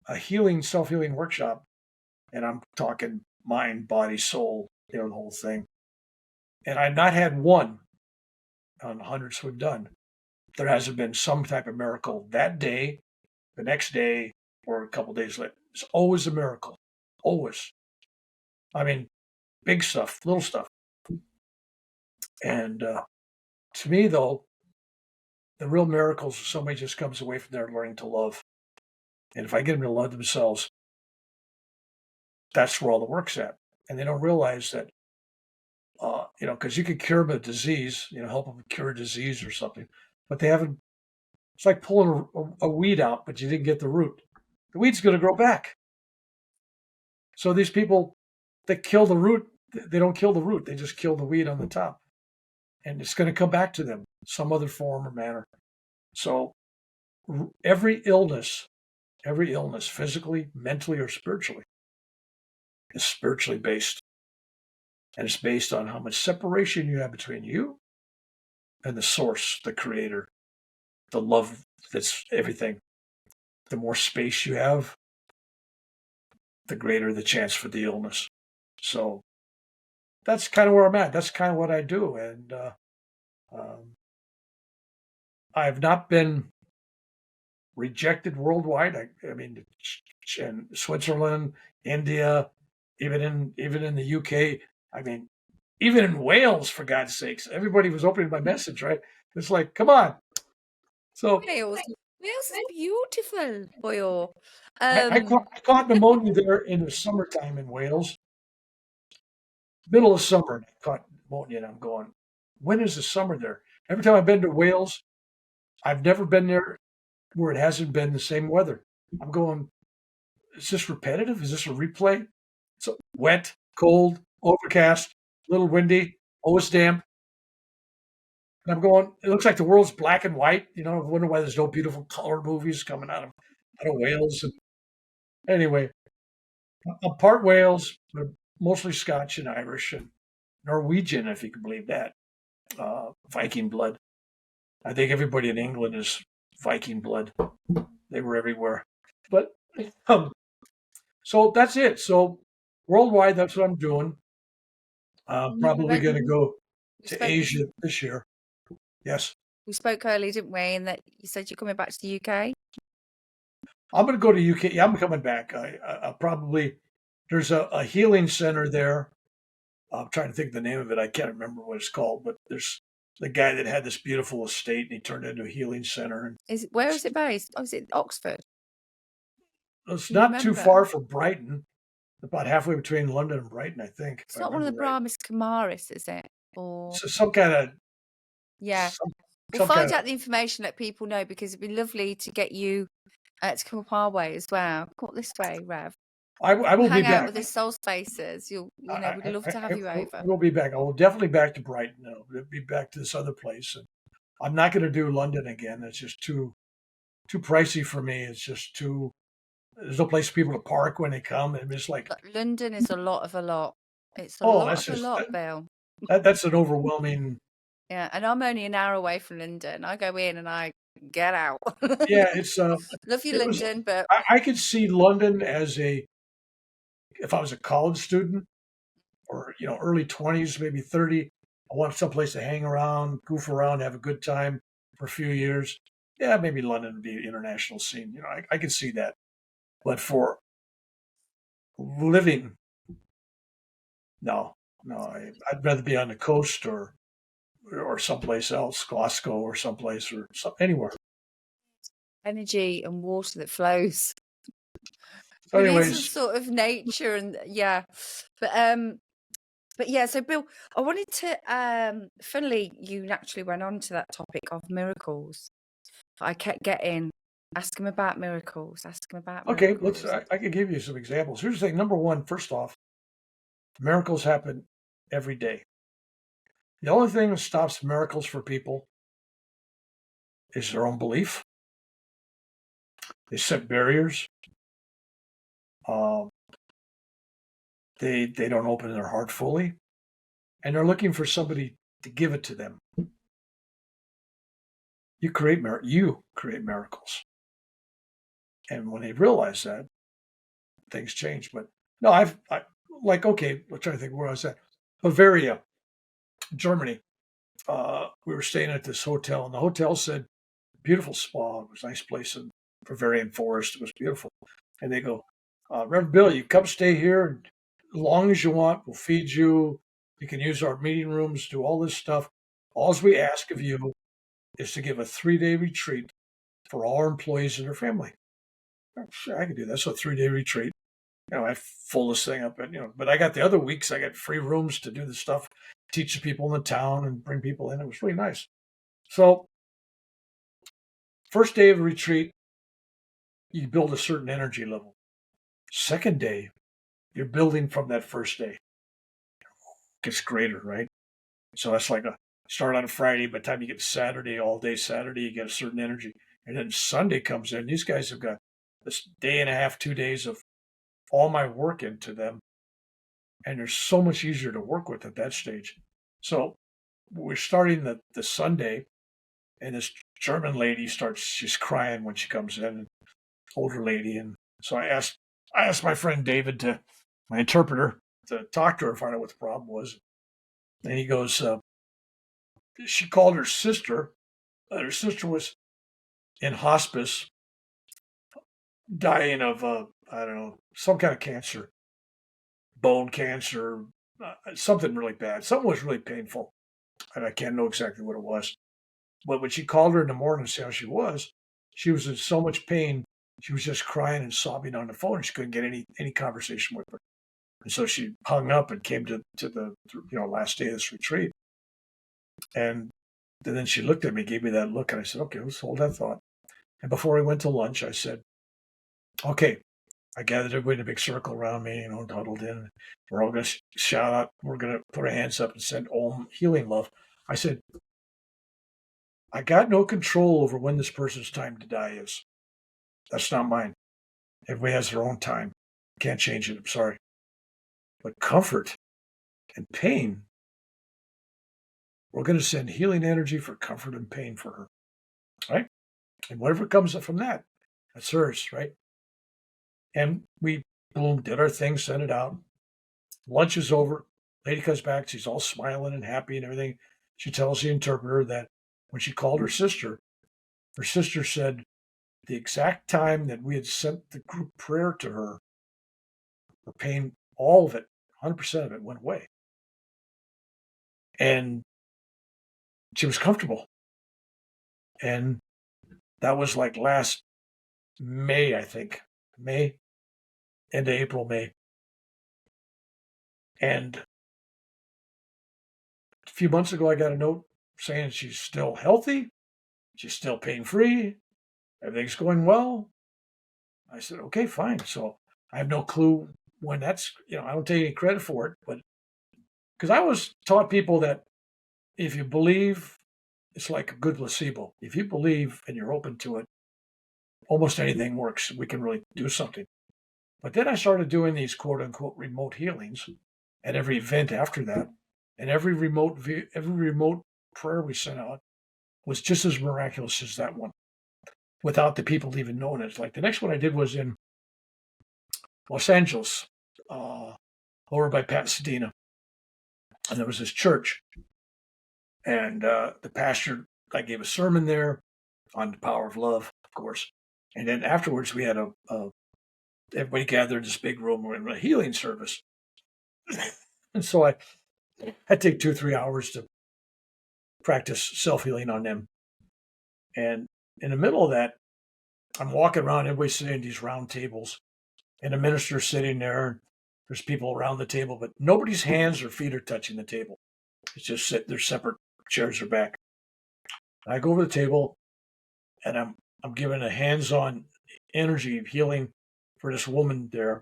a healing, self-healing workshop, and I'm talking mind, body, soul, the whole thing. And I've not had one on the hundreds we've done. There hasn't been some type of miracle that day, the next day, or a couple days later. It's always a miracle. Always. I mean, big stuff, little stuff. And to me, though, the real miracles is somebody just comes away from there learning to love. And if I get them to love themselves, that's where all the work's at. And they don't realize that, because you could cure them a disease, help them cure a disease or something, but they haven't. It's like pulling a weed out, but you didn't get the root. The weed's going to grow back. So these people that kill the root, they don't kill the root. They just kill the weed on the top. And it's going to come back to them some other form or manner. So every illness, physically, mentally, or spiritually, is spiritually based. And it's based on how much separation you have between you and the source, the creator, the love that's everything. The more space you have, the greater the chance for the illness. So that's kind of where I'm at. That's kind of what I do. And I've not been rejected worldwide. I mean, in Switzerland, India, even in the UK. I mean, even in Wales, for God's sakes, everybody was opening my message, right? It's like, come on. So Wales is beautiful, boyo. I caught pneumonia there in the summertime in Wales. Middle of summer, I caught pneumonia, and I'm going, when is the summer there? Every time I've been to Wales, I've never been there where it hasn't been the same weather. I'm going, is this repetitive? Is this a replay? It's wet, cold, overcast, a little windy, always damp. And I'm going, it looks like the world's black and white. I wonder why there's no beautiful color movies coming out of Wales. And anyway, I'm part Wales, but mostly Scotch and Irish and Norwegian, if you can believe that. Viking blood. I think everybody in England is Viking blood. They were everywhere. But so that's it. So worldwide, that's what I'm doing. Probably going to go to Asia this year. Yes. We spoke earlier, didn't we? And that you said you're coming back to the UK. I'm going to go to UK. Yeah, I'm coming back. I probably, there's a healing center there. I'm trying to think of the name of it. I can't remember what it's called, but there's the guy that had this beautiful estate and he turned it into a healing center. Where is it based? Oh, is it Oxford? It's not too far from Brighton, about halfway between London and Brighton, I think. It's not one of the Brahmis Kumaris, is it? Or so some kind of... Yeah. We'll find out the information, let people know, because it'd be lovely to get you to come up our way as well. Come up this way, Rev. I will hang be out back with the Soul Spaces. We'd love to have you over. We'll be back. I will definitely back to Brighton. I'll be back to this other place. And I'm not going to do London again. It's just too pricey for me. It's just too. There's no place for people to park when they come. And it's like London is a lot of a lot. It's a lot of a lot, Bill. That's an overwhelming. Yeah, and I'm only an hour away from London. I go in and I get out. Yeah, it's love you, London, but I could see London as if I was a college student or early 20s, maybe 30. I want someplace to hang around, goof around, have a good time for a few years. Yeah, maybe London would be an international scene. I could see that. But for living, no, I'd rather be on the coast or someplace else, Glasgow or someplace or anywhere. Energy and water that flows. So anyways, some sort of nature and but yeah. So Bill, I wanted to. Funnily, you naturally went on to that topic of miracles. I kept getting ask him about miracles. Ask him about. Okay, miracles. I can give you some examples. Here's the thing. Number one, first off, miracles happen every day. The only thing that stops miracles for people is their own belief. They set barriers. They don't open their heart fully, and they're looking for somebody to give it to them. You create miracles, and when they realize that, things change. But no, I'm trying to think where I was at. Bavaria, Germany. We were staying at this hotel, and the hotel said, beautiful spa. It was a nice place in Bavarian forest. It was beautiful. And they go, Reverend Bill, you come stay here as long as you want. We'll feed you. You can use our meeting rooms, do all this stuff. All we ask of you is to give a 3-day retreat for all our employees and their family. Sure, I can do that. So a 3-day retreat. I fill this thing up, and but I got the other weeks. I got free rooms to do the stuff, teach the people in the town, and bring people in. It was really nice. So, first day of the retreat, you build a certain energy level. Second day, you're building from that first day. It gets greater, right? So that's like start on a Friday. By the time you get to Saturday, all day Saturday, you get a certain energy, and then Sunday comes in. These guys have got this day and a half, 2 days of all my work into them, and they're so much easier to work with at that stage. So we're starting the Sunday, and this German lady she's crying when she comes in, older lady, and so I asked my friend David, my interpreter, to talk to her, find out what the problem was, and he goes, she called her sister. Her sister was in hospice, dying of I don't know, some kind of cancer. Bone cancer, something really bad. Something was really painful, and I can't know exactly what it was. But when she called her in the morning to see how she was in so much pain. She was just crying and sobbing on the phone, and she couldn't get any conversation with her. And so she hung up and came to the last day of this retreat. And then she looked at me, gave me that look, and I said, okay, let's hold that thought. And before we went to lunch, I said, okay, I gathered everybody in a big circle around me, huddled in. We're all going to shout out. We're going to put our hands up and send Om healing love. I said, I got no control over when this person's time to die is. That's not mine. Everybody has their own time. Can't change it. I'm sorry. But comfort and pain, we're going to send healing energy for comfort and pain for her. Right? And whatever comes from that, that's hers, right? And we, boom, did our thing, sent it out. Lunch is over. Lady comes back. She's all smiling and happy and everything. She tells the interpreter that when she called her sister said the exact time that we had sent the group prayer to her pain, all of it, 100% of it went away. And she was comfortable. And that was like last May, I think. May, end of April, May. And a few months ago, I got a note saying she's still healthy. She's still pain-free. Everything's going well. I said, okay, fine. So I have no clue when that's, I don't take any credit for it, but because I always taught people that if you believe, it's like a good placebo. If you believe and you're open to it, almost anything works. We can really do something. But then I started doing these quote unquote remote healings at every event after that. And every remote prayer we sent out was just as miraculous as that one, without the people even knowing it. Like the next one I did was in Los Angeles, over by Pasadena. And there was this church. And the pastor, I gave a sermon there on the power of love, of course. And then afterwards, we had everybody gathered in this big room in a healing service. And so I take 2-3 hours to practice self-healing on them. And in the middle of that, I'm walking around, everybody's sitting at these round tables, and the minister's sitting there. There's people around the table, but nobody's hands or feet are touching the table. It's just their separate chairs are back. And I go over the table, and I'm giving a hands-on energy of healing for this woman there.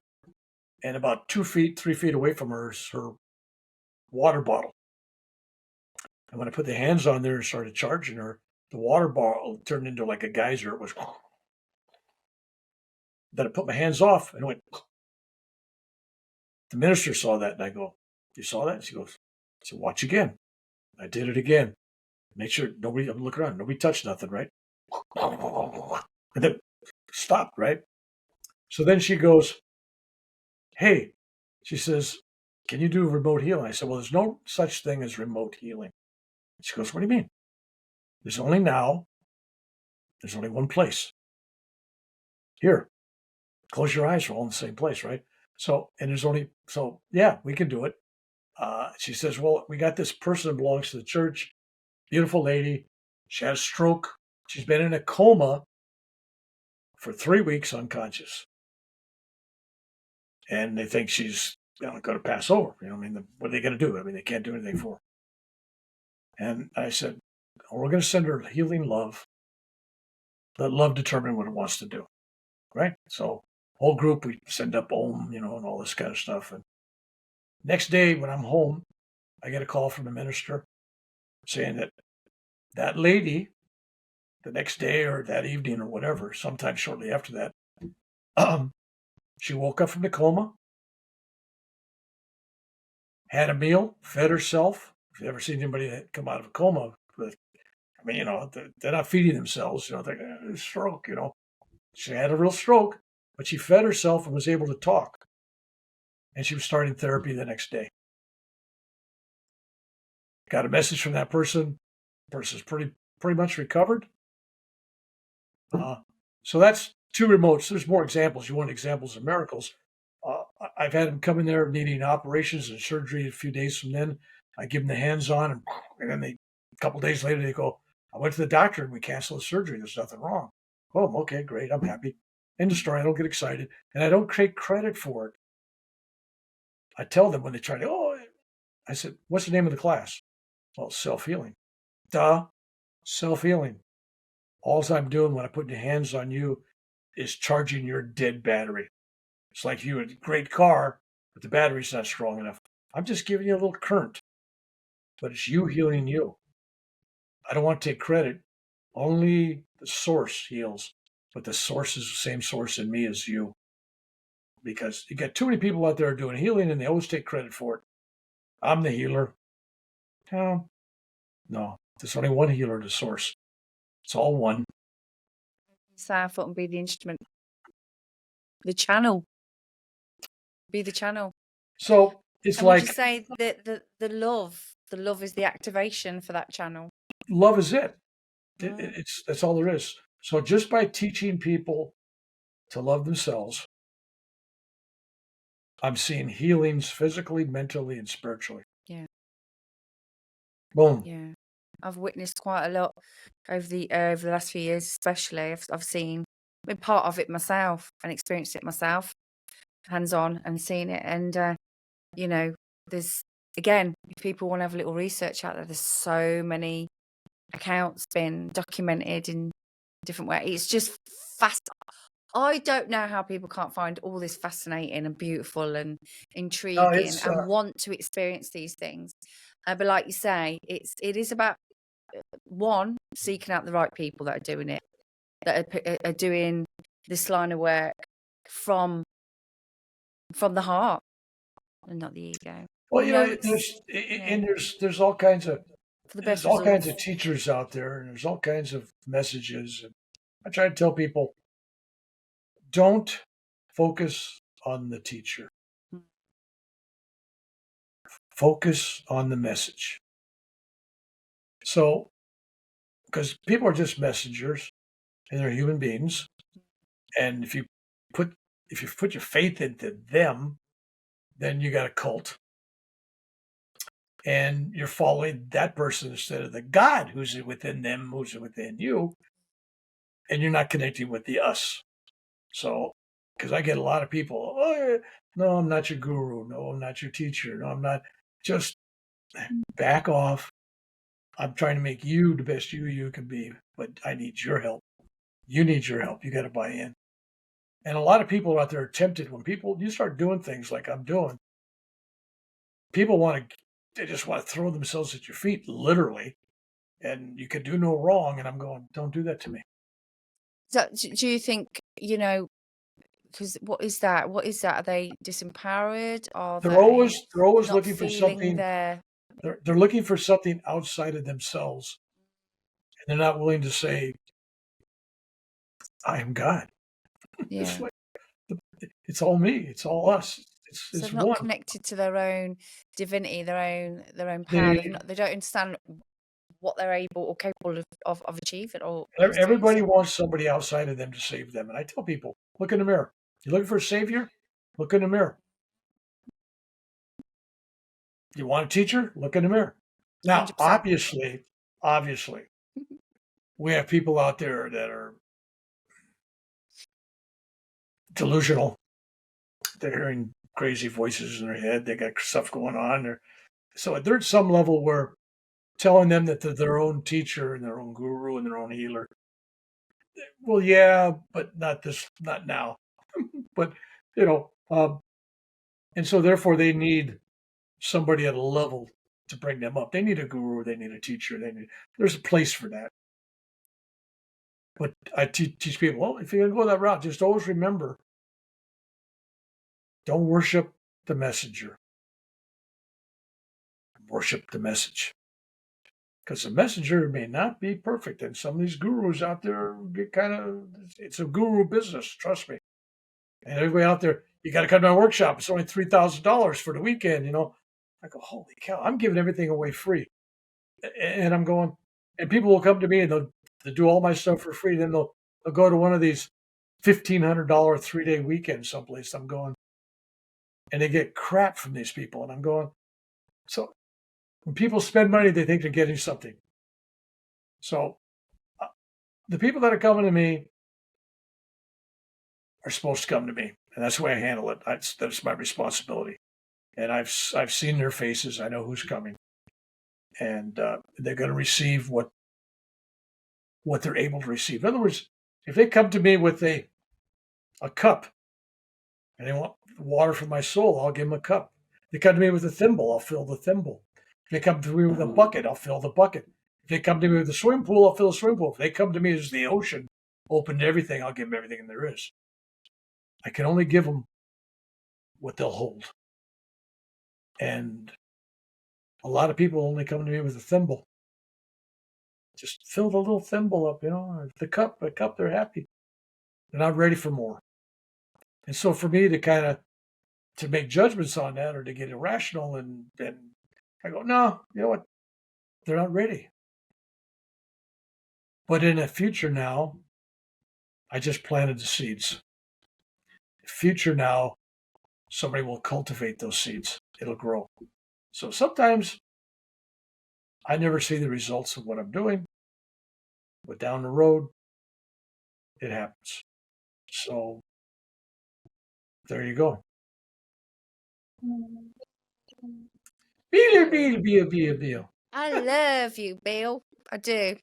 And about 3 feet away from her is her water bottle. And when I put the hands on there and started charging her, the water bottle turned into like a geyser. It was. Then I put my hands off and it went. The minister saw that and I go, "You saw that?" And she goes, "I said, watch again." I did it again. Make sure nobody, I'm looking around, nobody touched nothing, right? And then stopped, right? So then she goes, "Hey," she says, "can you do remote healing?" I said, "Well, there's no such thing as remote healing." She goes, "What do you mean?" There's only one place. Here, close your eyes, we're all in the same place, right? So yeah, we can do it. She says, "Well, we got this person that belongs to the church, beautiful lady. She had a stroke. She's been in a coma for 3 weeks unconscious. And they think she's going to pass over. I mean, what are they going to do? I mean, they can't do anything for her." And I said, "We're going to send her healing love. Let love determine what it wants to do." Right? So whole group, we send up Om, and all this kind of stuff. And next day when I'm home, I get a call from the minister saying that lady, the next day or that evening or whatever, sometime shortly after that, she woke up from the coma, had a meal, fed herself. If you've ever seen anybody that come out of a coma, they're not feeding themselves, they're stroke, She had a real stroke, but she fed herself and was able to talk. And she was starting therapy the next day. Got a message from that person. The person's pretty much recovered. So that's two remotes. There's more examples. You want examples of miracles. I've had them come in there needing operations and surgery a few days from then. I give them the hands-on, and then a couple days later, they go, "I went to the doctor and we canceled the surgery. There's nothing wrong." "Oh, okay, great. I'm happy." End of story. I don't get excited, and I don't take credit for it. I tell them when they try to, I said, "What's the name of the class?" "Well, self-healing." "Duh, self-healing. All I'm doing when I put the hands on you is charging your dead battery. It's like you had a great car, but the battery's not strong enough. I'm just giving you a little current, but it's you healing you. I don't want to take credit. Only the source heals, but the source is the same source in me as you. Because you got too many people out there doing healing and they always take credit for it. I'm the healer." No, there's only one healer, the source. It's all one. Soulful and be the instrument. The channel. Be the channel. So it's and like. Would you say that the love is the activation for that channel? Love is it. That's all there is. So just by teaching people to love themselves, I'm seeing healings physically, mentally, and spiritually. Yeah. Boom. Yeah. I've witnessed quite a lot over the last few years, especially. I've been part of it myself and experienced it myself, hands on, and seen it. And there's, again, if people want to have a little research out there's so many accounts been documented in different ways. It's just fast. I don't know how people can't find all this fascinating and beautiful and intriguing and want to experience these things. But like you say, it is about one, seeking out the right people that are doing it, that are doing this line of work from the heart and not the ego. Well, there's all kinds of teachers out there, and there's all kinds of messages. And I try to tell people, don't focus on the teacher. Focus on the message. So, because people are just messengers, and they're human beings, and if you put your faith into them, then you got a cult, and you're following that person instead of the God who's within them, who's within you, and you're not connecting with the us. So, because I get a lot of people, "No, I'm not your guru. No, I'm not your teacher. No, I'm not." Just back off. I'm trying to make you the best you can be, but I need your help. You need your help. You got to buy in. And a lot of people out there are tempted when you start doing things like I'm doing. People want they just want to throw themselves at your feet, literally, and you can do no wrong. And I'm going, don't do that to me. So do you think, because what is that? What is that? Are they disempowered? Are They're they always not looking for feeling something. their... They're looking for something outside of themselves, and they're not willing to say, "I am God." It's Yeah. like, it's all me. It's all us. So It's they're not one. connected to their own divinity, their own power. They They don't understand what they're able or capable of achieving or is doing. Everybody wants somebody outside of them to save them, and I tell people, look in the mirror. You looking for a savior? Look in the mirror. You want a teacher? Look in the mirror. Now, 100%. obviously, we have people out there that are delusional. They're hearing crazy voices in their head. They got stuff going on. So they're at some level where telling them that they're their own teacher and their own guru and their own healer. Well, yeah, but not now. But, and so therefore they need somebody at a level to bring them up. They need a guru. They need a teacher. There's a place for that. But I teach people, well, if you're going to go that route, just always remember, don't worship the messenger. Worship the message. Because the messenger may not be perfect. And some of these gurus out there get it's a guru business, trust me. And everybody out there, you got to come to my workshop. It's only $3,000 for the weekend, I go, holy cow, I'm giving everything away free. And I'm going, and people will come to me and they'll do all my stuff for free. Then they'll go to one of these $1,500 3-day weekends someplace. I'm going, and they get crap from these people. And I'm going, so when people spend money, they think they're getting something. So the people that are coming to me are supposed to come to me. And that's the way I handle it. That's my responsibility. And I've seen their faces. I know who's coming. And they're going to receive what they're able to receive. In other words, if they come to me with a cup and they want water for my soul, I'll give them a cup. If they come to me with a thimble, I'll fill the thimble. If they come to me with a bucket, I'll fill the bucket. If they come to me with a swimming pool, I'll fill the swimming pool. If they come to me as the ocean, open to everything, I'll give them everything there is. I can only give them what they'll hold. And a lot of people only come to me with a thimble. Just fill the little thimble up, the cup, they're happy. They're not ready for more. And so for me to make judgments on that or to get irrational and I go, no, you know what? They're not ready. But in the future now, I just planted the seeds. Future now, somebody will cultivate those seeds. It'll grow. So sometimes I never see the results of what I'm doing, but down the road, it happens. So there you go. Bill. I love you, Bill. I do.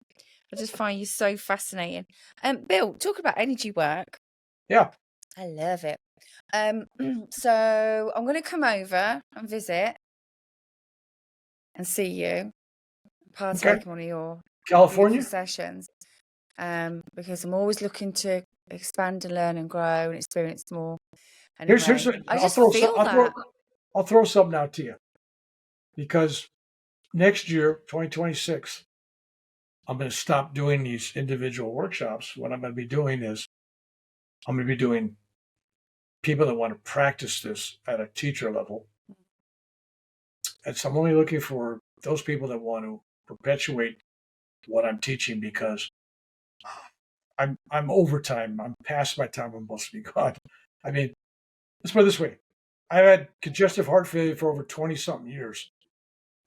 I just find you so fascinating. Bill, talk about energy work. Yeah. I love it. So I'm going to come over and visit and see you, partake in one of your California sessions, because I'm always looking to expand and learn and grow and experience more. Anyway, I'll throw something out to you, because next year, 2026, I'm going to stop doing these individual workshops. What I'm going to be doing is I'm going to be doing people that want to practice this at a teacher level. And so I'm only looking for those people that want to perpetuate what I'm teaching, because I'm over time. I'm past my time. I'm supposed to be gone. I mean, let's put it this way. I've had congestive heart failure for over 20-something years.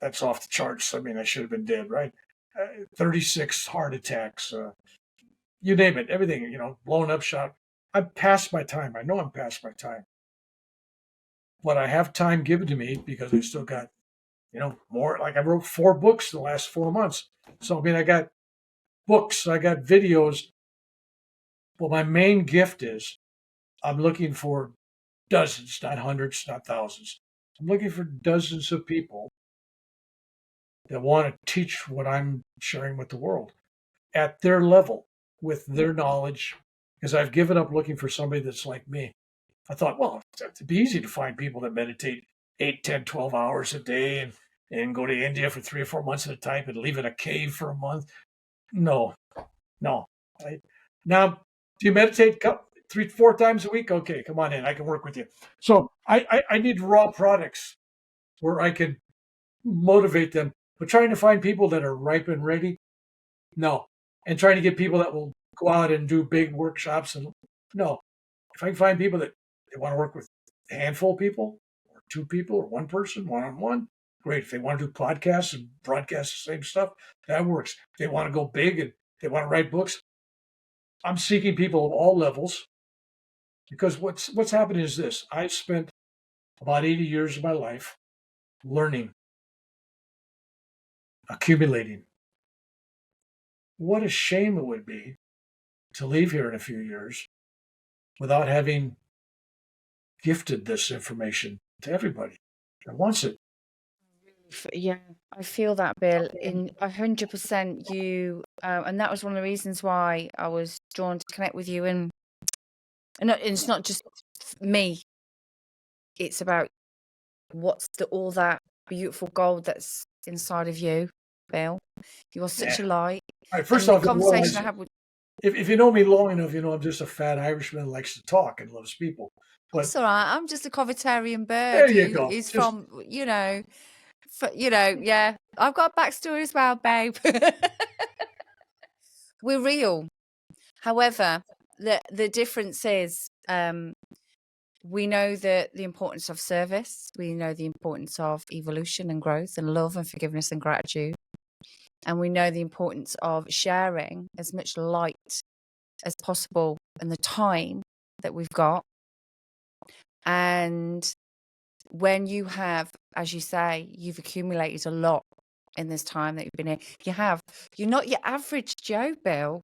That's off the charts. I mean, I should have been dead, right? 36 heart attacks, you name it, everything, blown up shot. I'm past my time. I know I'm past my time. But I have time given to me because I still got, more. Like I wrote 4 books in the last 4 months. So, I mean, I got books, I got videos. Well, my main gift is I'm looking for dozens, not hundreds, not thousands. I'm looking for dozens of people that want to teach what I'm sharing with the world at their level with their knowledge, because I've given up looking for somebody that's like me. I thought, well, it'd be easy to find people that meditate 8, 10, 12 hours a day and go to India for 3 or 4 months at a time and live in a cave for a month. No. Now, do you meditate 3, 4 times a week? Okay, come on in. I can work with you. So I need raw products where I can motivate them. But trying to find people that are ripe and ready, no. And trying to get people that will go out and do big workshops, and no. If I can find people that they want to work with a handful of people, or 2 people, or 1 person, one-on-one, great. If they want to do podcasts and broadcast the same stuff, that works. If they want to go big and they want to write books, I'm seeking people of all levels, because what's happening is this. I've spent about 80 years of my life learning, accumulating. What a shame it would be to leave here in a few years without having gifted this information to everybody that wants it. Yeah, I feel that, Bill, in 100%. You, and that was one of the reasons why I was drawn to connect with you. And it's not just me; it's about what's all that beautiful gold that's inside of you, Bill. You are such a light. All right, first off, the conversation I had with if you know me long enough, you know I'm just a fat Irishman who likes to talk and loves people. But that's all right. I'm just a Covetarian bird. There you go. He's from, yeah. I've got a backstory as well, babe. We're real. However, the difference is we know that the importance of service. We know the importance of evolution and growth and love and forgiveness and gratitude. And we know the importance of sharing as much light as possible in the time that we've got. And when you have, as you say, you've accumulated a lot in this time that you've been here. You're not your average Joe, Bill.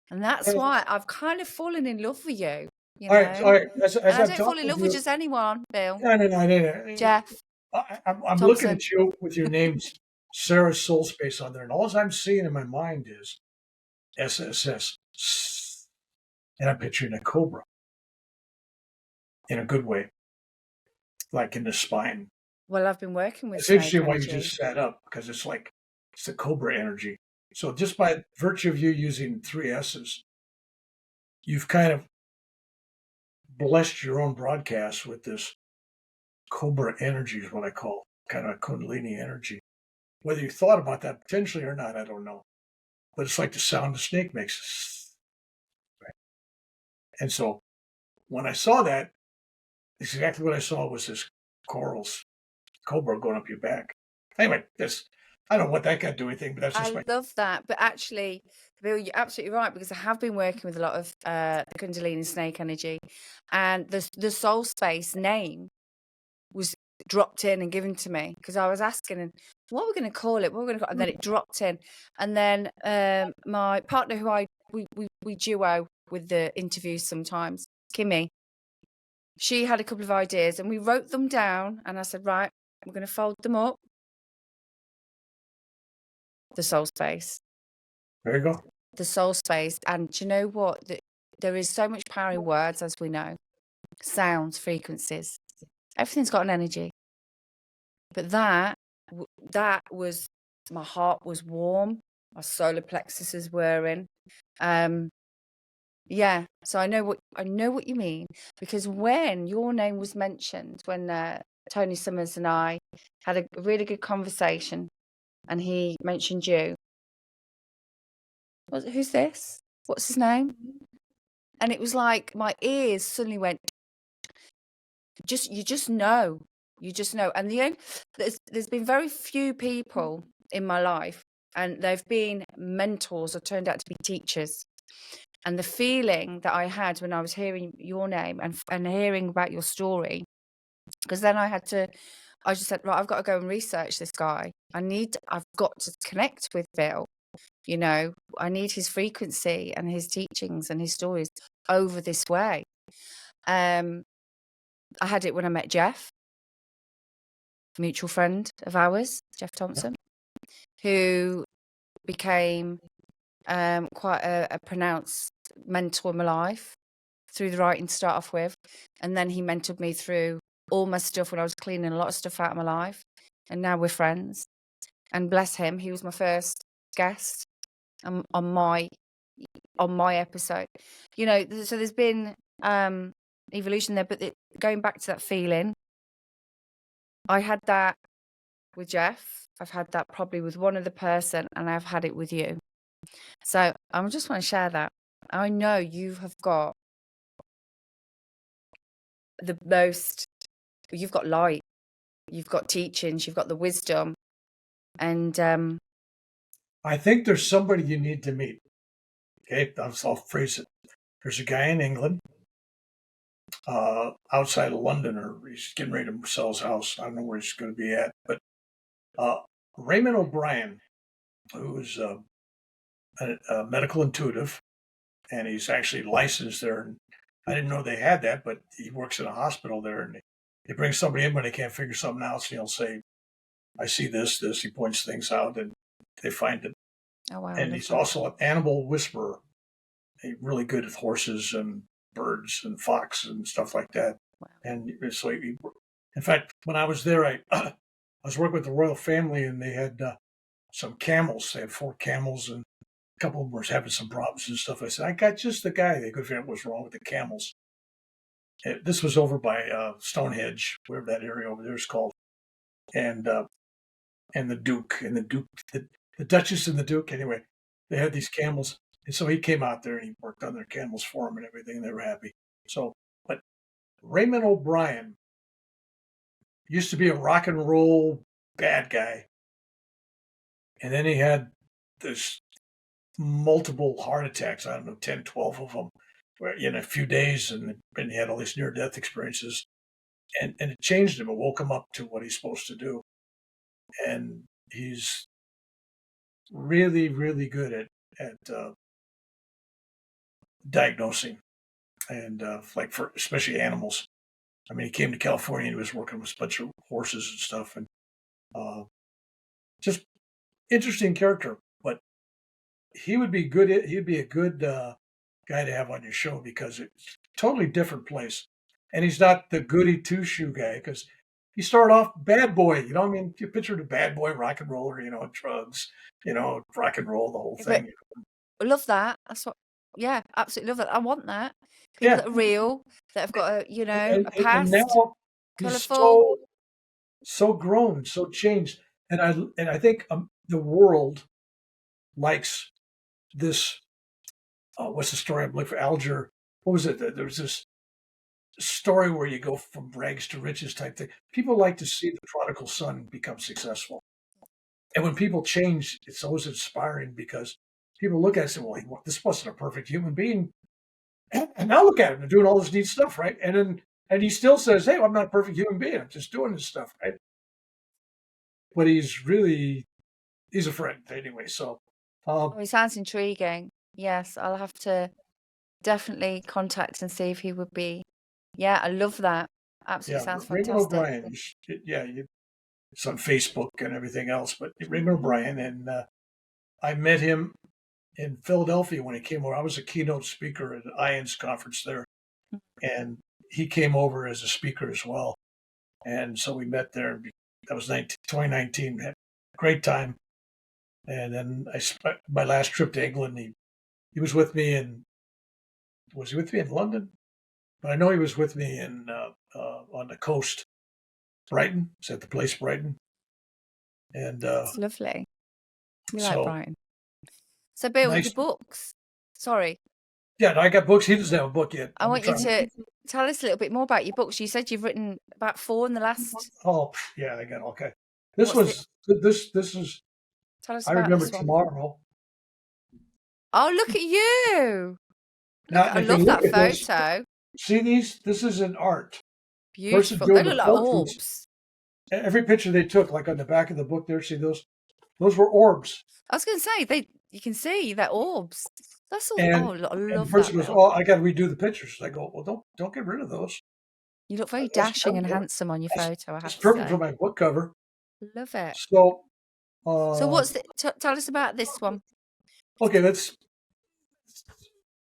And that's why I've kind of fallen in love with you. All right. As I don't fall in love with just anyone, Bill. No. Jeff. I'm looking at you with your names, Sarah Soul Space on there, and all I'm seeing in my mind is SSS. And I'm picturing a cobra in a good way, like in the spine. Well, I've been working with. It's interesting why you just sat up, because it's the cobra energy. So just by virtue of you using 3 S's, you've kind of blessed your own broadcast with this cobra energy, is what I call kind of a kundalini energy. Whether you thought about that potentially or not, I don't know. But it's like the sound a snake makes. Right? And so when I saw that, exactly what I saw was this corals cobra going up your back. Anyway, I don't know what that got to do anything, but that's just I love that. But actually, Bill, you're absolutely right, because I have been working with a lot of the Kundalini snake energy, and the soul space name was dropped in and given to me, because I was asking, and what we're going to call it, and then it dropped in, and then my partner, who we duo with the interviews sometimes, Kimmy, she had a couple of ideas, and we wrote them down, and I said, right, we're going to fold them up. The soul space. There you go. The soul space. And do you know what? There is so much power in words, as we know. Sounds, frequencies. Everything's got an energy. But that was, my heart was warm. My solar plexus is whirring. Yeah. So I know what you mean. Because when your name was mentioned, when Tony Summers and I had a really good conversation, and he mentioned you. Who's this? What's his name? And it was like my ears suddenly went. You just know. And there's been very few people in my life, and they've been mentors or turned out to be teachers. And the feeling that I had when I was hearing your name and hearing about your story, because then I just said, right, I've got to go and research this guy. I've got to connect with Bill. I need his frequency and his teachings and his stories over this way. I had it when I met Jeff, mutual friend of ours, Jeff Thompson. who became quite a pronounced mentor in my life through the writing to start off with. And then he mentored me through all my stuff when I was cleaning a lot of stuff out of my life. And now we're friends. And bless him, he was my first guest on my episode. You know, so there's been evolution there, but going back to that feeling, I had that with Jeff. I've had that probably with one other person, and I've had it with you. So I just want to share that. I know you have got the most, you've got light, you've got teachings, you've got the wisdom. And I think there's somebody you need to meet. Okay, I'll phrase it. There's a guy in England, outside of London, or he's getting ready to sell his house. I don't know where he's going to be at, but Raymond O'Brien, who's a medical intuitive, and he's actually licensed there. And I didn't know they had that, but he works in a hospital there, and they bring somebody in when they can't figure something out, and he'll say, I see this. He points things out, and they find it. oh wow! And he's also an animal whisperer. He's really good at horses and birds and fox and stuff like that. Wow. And so, in fact, when I was there, I was working with the royal family, and they had some camels. They had 4 camels, and a couple of them were having some problems and stuff. I said, I got just the guy. They could figure out what's wrong with the camels. This was over by Stonehenge, wherever that area over there is called, and the Duke, the Duchess and the Duke. Anyway, they had these camels, and so he came out there and he worked on their camels for them and everything. And they were happy. So, but Raymond O'Brien used to be a rock and roll bad guy, and then he had this multiple heart attacks. I don't know, 10, 12 of them in a few days, and he had all these near-death experiences, and it changed him. It woke him up to what he's supposed to do, and he's really, really good at diagnosing, and like for especially animals. I mean, he came to California and he was working with a bunch of horses and stuff, and just interesting character. But he would be good. He'd be a good guy to have on your show, because it's a totally different place, and he's not the goody two shoe guy, because he started off bad boy. You know, I mean, you picture the bad boy rock and roller. You know, drugs. You know, rock and roll, the whole thing. I love that. That's what. Yeah, absolutely love that. I want that. People that are real, that have got a past, and now colourful. he's so grown, so changed, and I think the world likes this. What's the story I'm looking for? Alger. What was it? There was this story where you go from rags to riches type thing. People like to see the prodigal son become successful, and when people change, it's always inspiring, because people look at it and say, "Well, this wasn't a perfect human being." And now look at him, they're doing all this neat stuff, right? And he still says, hey, well, I'm not a perfect human being. I'm just doing this stuff, right? But he's a friend anyway. So he sounds intriguing. Yes, I'll have to definitely contact and see if he would be. Yeah, I love that. Absolutely sounds fantastic. Raymond O'Brien, it's on Facebook and everything else, but Raymond O'Brien, and I met him in Philadelphia when he came over. I was a keynote speaker at an IANS conference there, and he came over as a speaker as well. And so we met there. That was 2019. Had a great time. And then my last trip to England, he was with me was he with me in London? But I know he was with me in on the coast, Brighton. It's at the place Brighton. And it's lovely. We like Brighton. So, Bill, nice. The books. Sorry. Yeah, I got books. He doesn't have a book yet. I want you to tell us a little bit more about your books. You said you've written about 4 in the last. Oh, yeah, I got okay. This is. Tell us. I about remember this tomorrow. Oh, look at you! I love that photo. See these? This is an art. Beautiful. They look like orbs. Every picture they took, like on the back of the book there, see those? Those were orbs. I was going to say you can see they're orbs. That's all. And, I love the person that. Goes, oh, I got to redo the pictures. I go, well, don't get rid of those. You look very dashing and handsome on your photo. I have it's to perfect say. for my book cover. Love it. So So what's tell us about this one. Okay, that's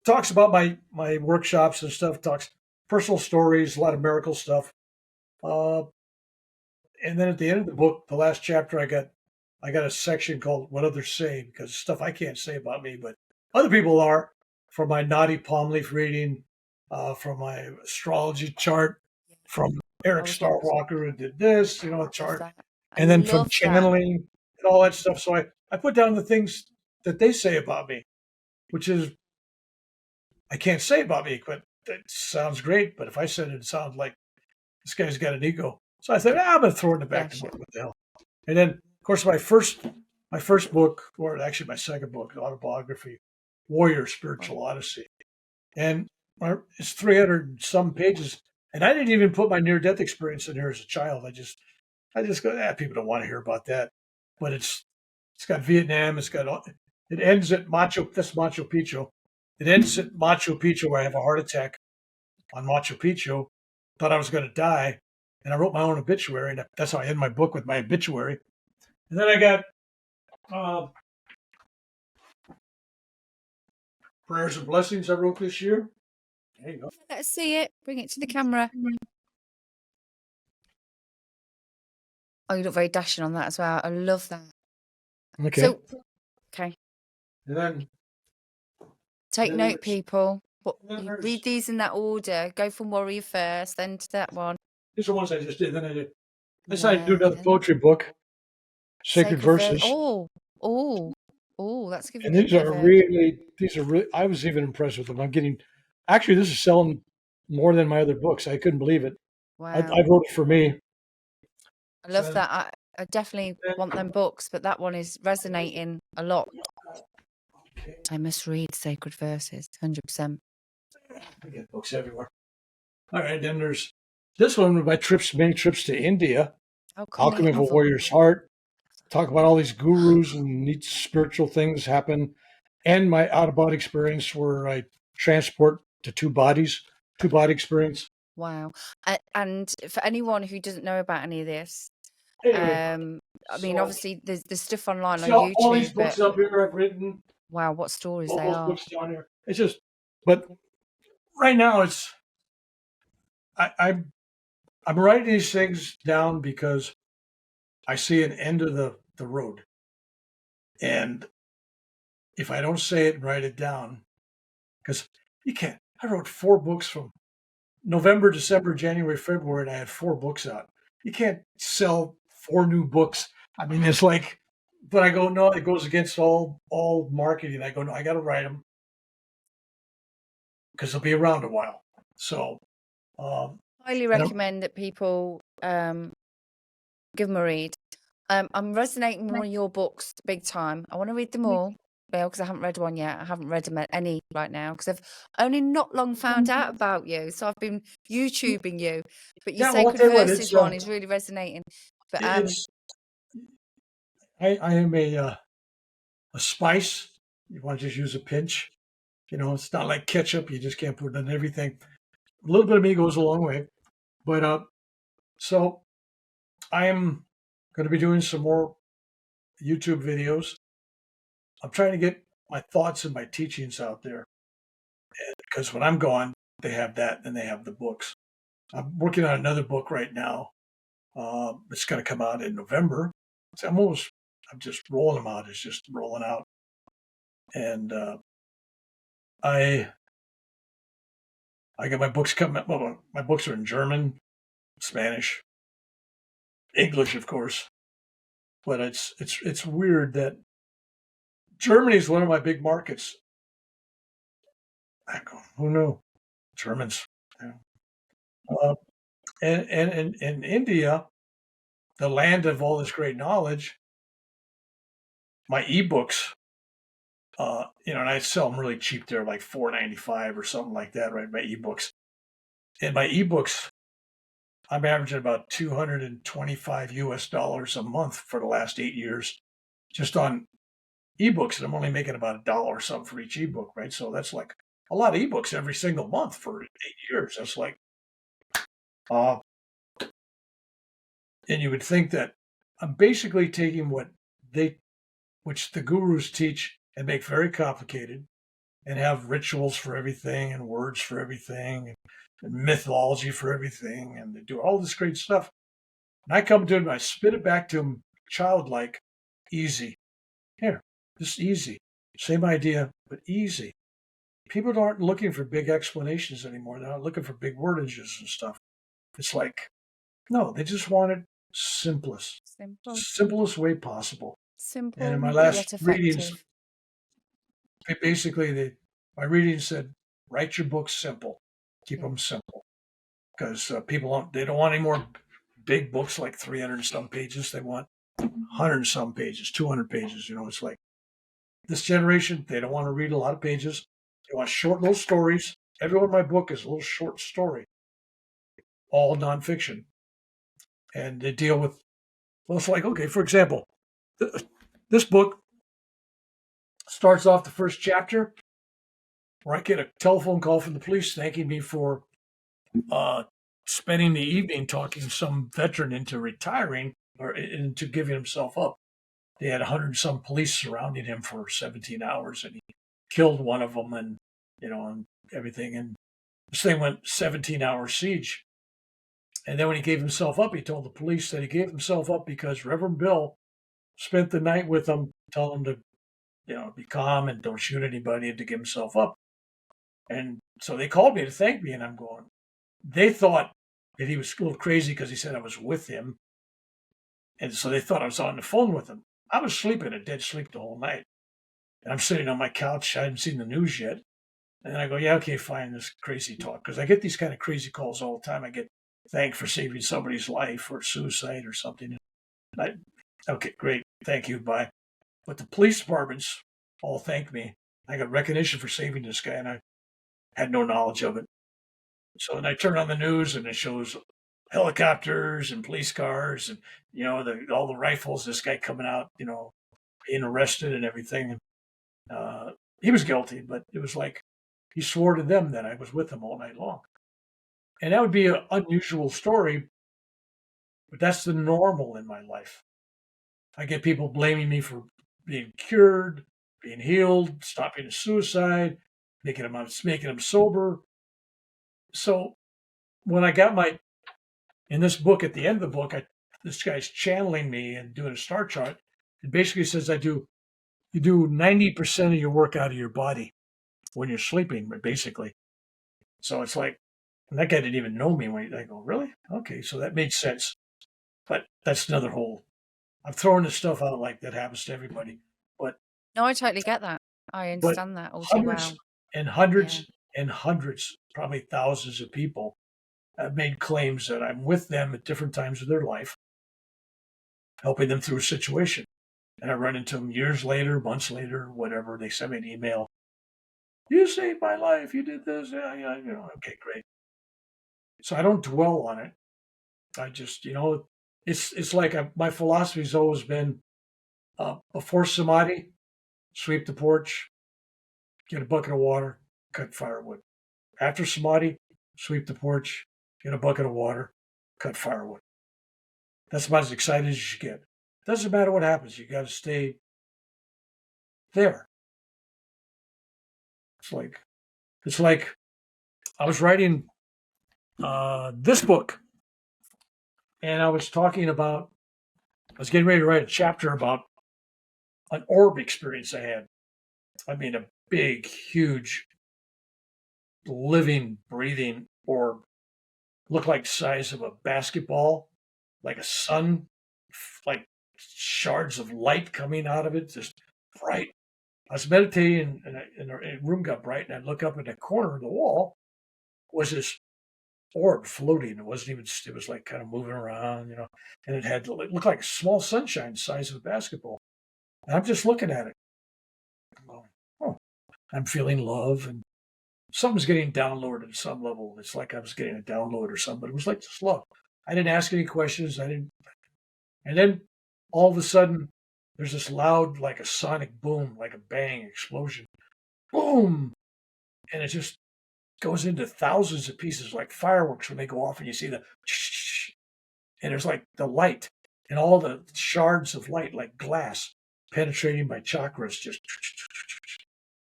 talks about my workshops and stuff. Talks personal stories, a lot of miracle stuff. And then at the end of the book, the last chapter, I got a section called "What Others Say," because stuff I can't say about me, but other people are. From my naughty palm leaf reading, from my astrology chart, from Eric Starwalker who did this, chart, and then from channeling and all that stuff. So I put down the things that they say about me, which is I can't say about me, but it sounds great. But if I said it, it sounds like this guy's got an ego. So I said, I'm going to throw it in the back of the book. What the hell? And then, of course, my first book, or actually my second book, autobiography, Warrior Spiritual Odyssey. And it's 300 some pages. And I didn't even put my near-death experience in here as a child. I just go, people don't want to hear about that. But it's got Vietnam. It ends at Machu Picchu. It ends at Machu Picchu where I have a heart attack on Machu Picchu. Thought I was going to die. And I wrote my own obituary. And that's how I end my book, with my obituary. And then I got Prayers and Blessings I wrote this year. There you go. Let's see it. Bring it to the camera. Oh, you look very dashing on that as well. I love that. Okay. So, okay. And then take note, people. Read these in that order. Go from Warrior first, then to that one. These are ones I just did. Then I did. I decided to do another poetry book, Sacred Verses. That's giving. And these are really. I was even impressed with them. Actually, this is selling more than my other books. I couldn't believe it. Wow. I wrote it for me. I love that. I definitely want them books, but that one is resonating a lot. Okay. I must read Sacred Verses, 100%. I get books everywhere. All right, then there's this one with my many trips to India. Alchemy of a Warrior's Heart. Talk about all these gurus and neat spiritual things happen. And my out-of-body experience where I transport to two body experience. Wow. And for anyone who doesn't know about any of this, anyway, I mean, obviously there's stuff online on YouTube. All these books up here I've written. Wow, what stories all they those are. Books down here. It's just, but right now I'm writing these things down because I see an end of the road. And if I don't say it and write it down, because you can't, I wrote 4 books from November, December, January, February, and I had 4 books out. You can't sell 4 new books. I mean, it's like, but I go, no, it goes against all marketing. I go, no, I got to write them because they'll be around a while. So, highly recommend that people give them a read. I'm resonating with one of your books big time. I want to read them all, Bill, because I haven't read one yet. I haven't read them any right now because I've only not long found out about you. So I've been YouTubing you. But your Sacred Verses one is really resonating. But I am a spice. You want to just use a pinch. It's not like ketchup. You just can't put it on everything. A little bit of me goes a long way. But so I am going to be doing some more YouTube videos. I'm trying to get my thoughts and my teachings out there. Because when I'm gone, they have that and they have the books. I'm working on another book right now. It's going to come out in November. So I'm just rolling them out. It's just rolling out. And I got my books coming up. Well, my books are in German, Spanish, English, of course. But it's weird that Germany is one of my big markets. I go, who knew? Germans. And in India, the land of all this great knowledge, my ebooks, and I sell them really cheap there, like $4.95 or something like that, right? My ebooks. And my ebooks, I'm averaging about $225 a month for the last 8 years, just on ebooks, and I'm only making about $1 or something for each ebook, right? So that's like a lot of ebooks every single month for 8 years. That's like, and you would think that I'm basically taking what which the gurus teach and make very complicated and have rituals for everything and words for everything and mythology for everything. And they do all this great stuff. And I come to him and I spit it back to him, childlike, easy. Here, just easy. Same idea, but easy. People aren't looking for big explanations anymore. They're not looking for big wordages and stuff. It's like, no, they just want it simplest way possible. Simple, and in my yet last effective. readings, basically, my reading said, write your books simple, keep them simple, because people they don't want any more big books like 300 and some pages. They want 100 and some pages, 200 pages. It's like this generation, they don't want to read a lot of pages. They want short little stories. Every one of my book is a little short story, all nonfiction, and they deal with. Well, it's like, okay, for example, this book starts off the first chapter where I get a telephone call from the police thanking me for spending the evening talking some veteran into retiring or into giving himself up. They had 100 and some police surrounding him for 17 hours, and he killed one of them, and and everything. And this thing went 17-hour siege. And then when he gave himself up, he told the police that he gave himself up because Reverend Bill spent the night with him, telling him to, be calm and don't shoot anybody, and to give himself up. And so they called me to thank me, and I'm going, they thought that he was a little crazy because he said I was with him. And so they thought I was on the phone with him. I was sleeping a dead sleep the whole night. And I'm sitting on my couch. I hadn't seen the news yet. And then I go, yeah, okay, fine, this crazy talk. Because I get these kind of crazy calls all the time. I get thanked for saving somebody's life or suicide or something. Okay, great. Thank you. Bye. But the police departments all thanked me. I got recognition for saving this guy, and I had no knowledge of it. So then I turn on the news, and it shows helicopters and police cars and, all the rifles, this guy coming out, being arrested and everything. He was guilty, but it was like he swore to them that I was with him all night long. And that would be an unusual story, but that's the normal in my life. I get people blaming me for being cured, being healed, stopping a suicide, making them sober. So when I got in this book, at the end of the book, this guy's channeling me and doing a star chart. It basically says you do 90% of your work out of your body when you're sleeping, basically. So it's like, and that guy didn't even know me. I go, really? Okay, so that made sense. But that's another whole. I'm throwing this stuff out like that happens to everybody. But no, I totally get that. I understand that all too well. And hundreds and hundreds, probably thousands of people have made claims that I'm with them at different times of their life, helping them through a situation. And I run into them years later, months later, whatever. They send me an email. You saved my life. You did this. Yeah, okay, great. So I don't dwell on it. I just, it's like my philosophy has always been before samadhi, sweep the porch, get a bucket of water, cut firewood. After samadhi, sweep the porch, get a bucket of water, cut firewood. That's about as excited as you should get. Doesn't matter what happens. You got to stay there. It's like I was writing this book, and I was getting ready to write a chapter about an orb experience I had. I mean, a big, huge, living, breathing orb. Looked like the size of a basketball, like a sun, like shards of light coming out of it, just bright. I was meditating, and the room got bright, and I look up in the corner of the wall was this orb floating. It wasn't even, it was like kind of moving around, and it looked like a small sunshine the size of a basketball. And I'm just looking at it. I'm going, oh, I'm feeling love, and something's getting downloaded at some level. It's like I was getting a download or something, but it was like just love. I didn't ask any questions. And then all of a sudden, there's this loud, like a sonic boom, like a bang explosion. Boom! And it just goes into thousands of pieces, like fireworks when they go off, and you see and there's like the light and all the shards of light, like glass, penetrating my chakras, just,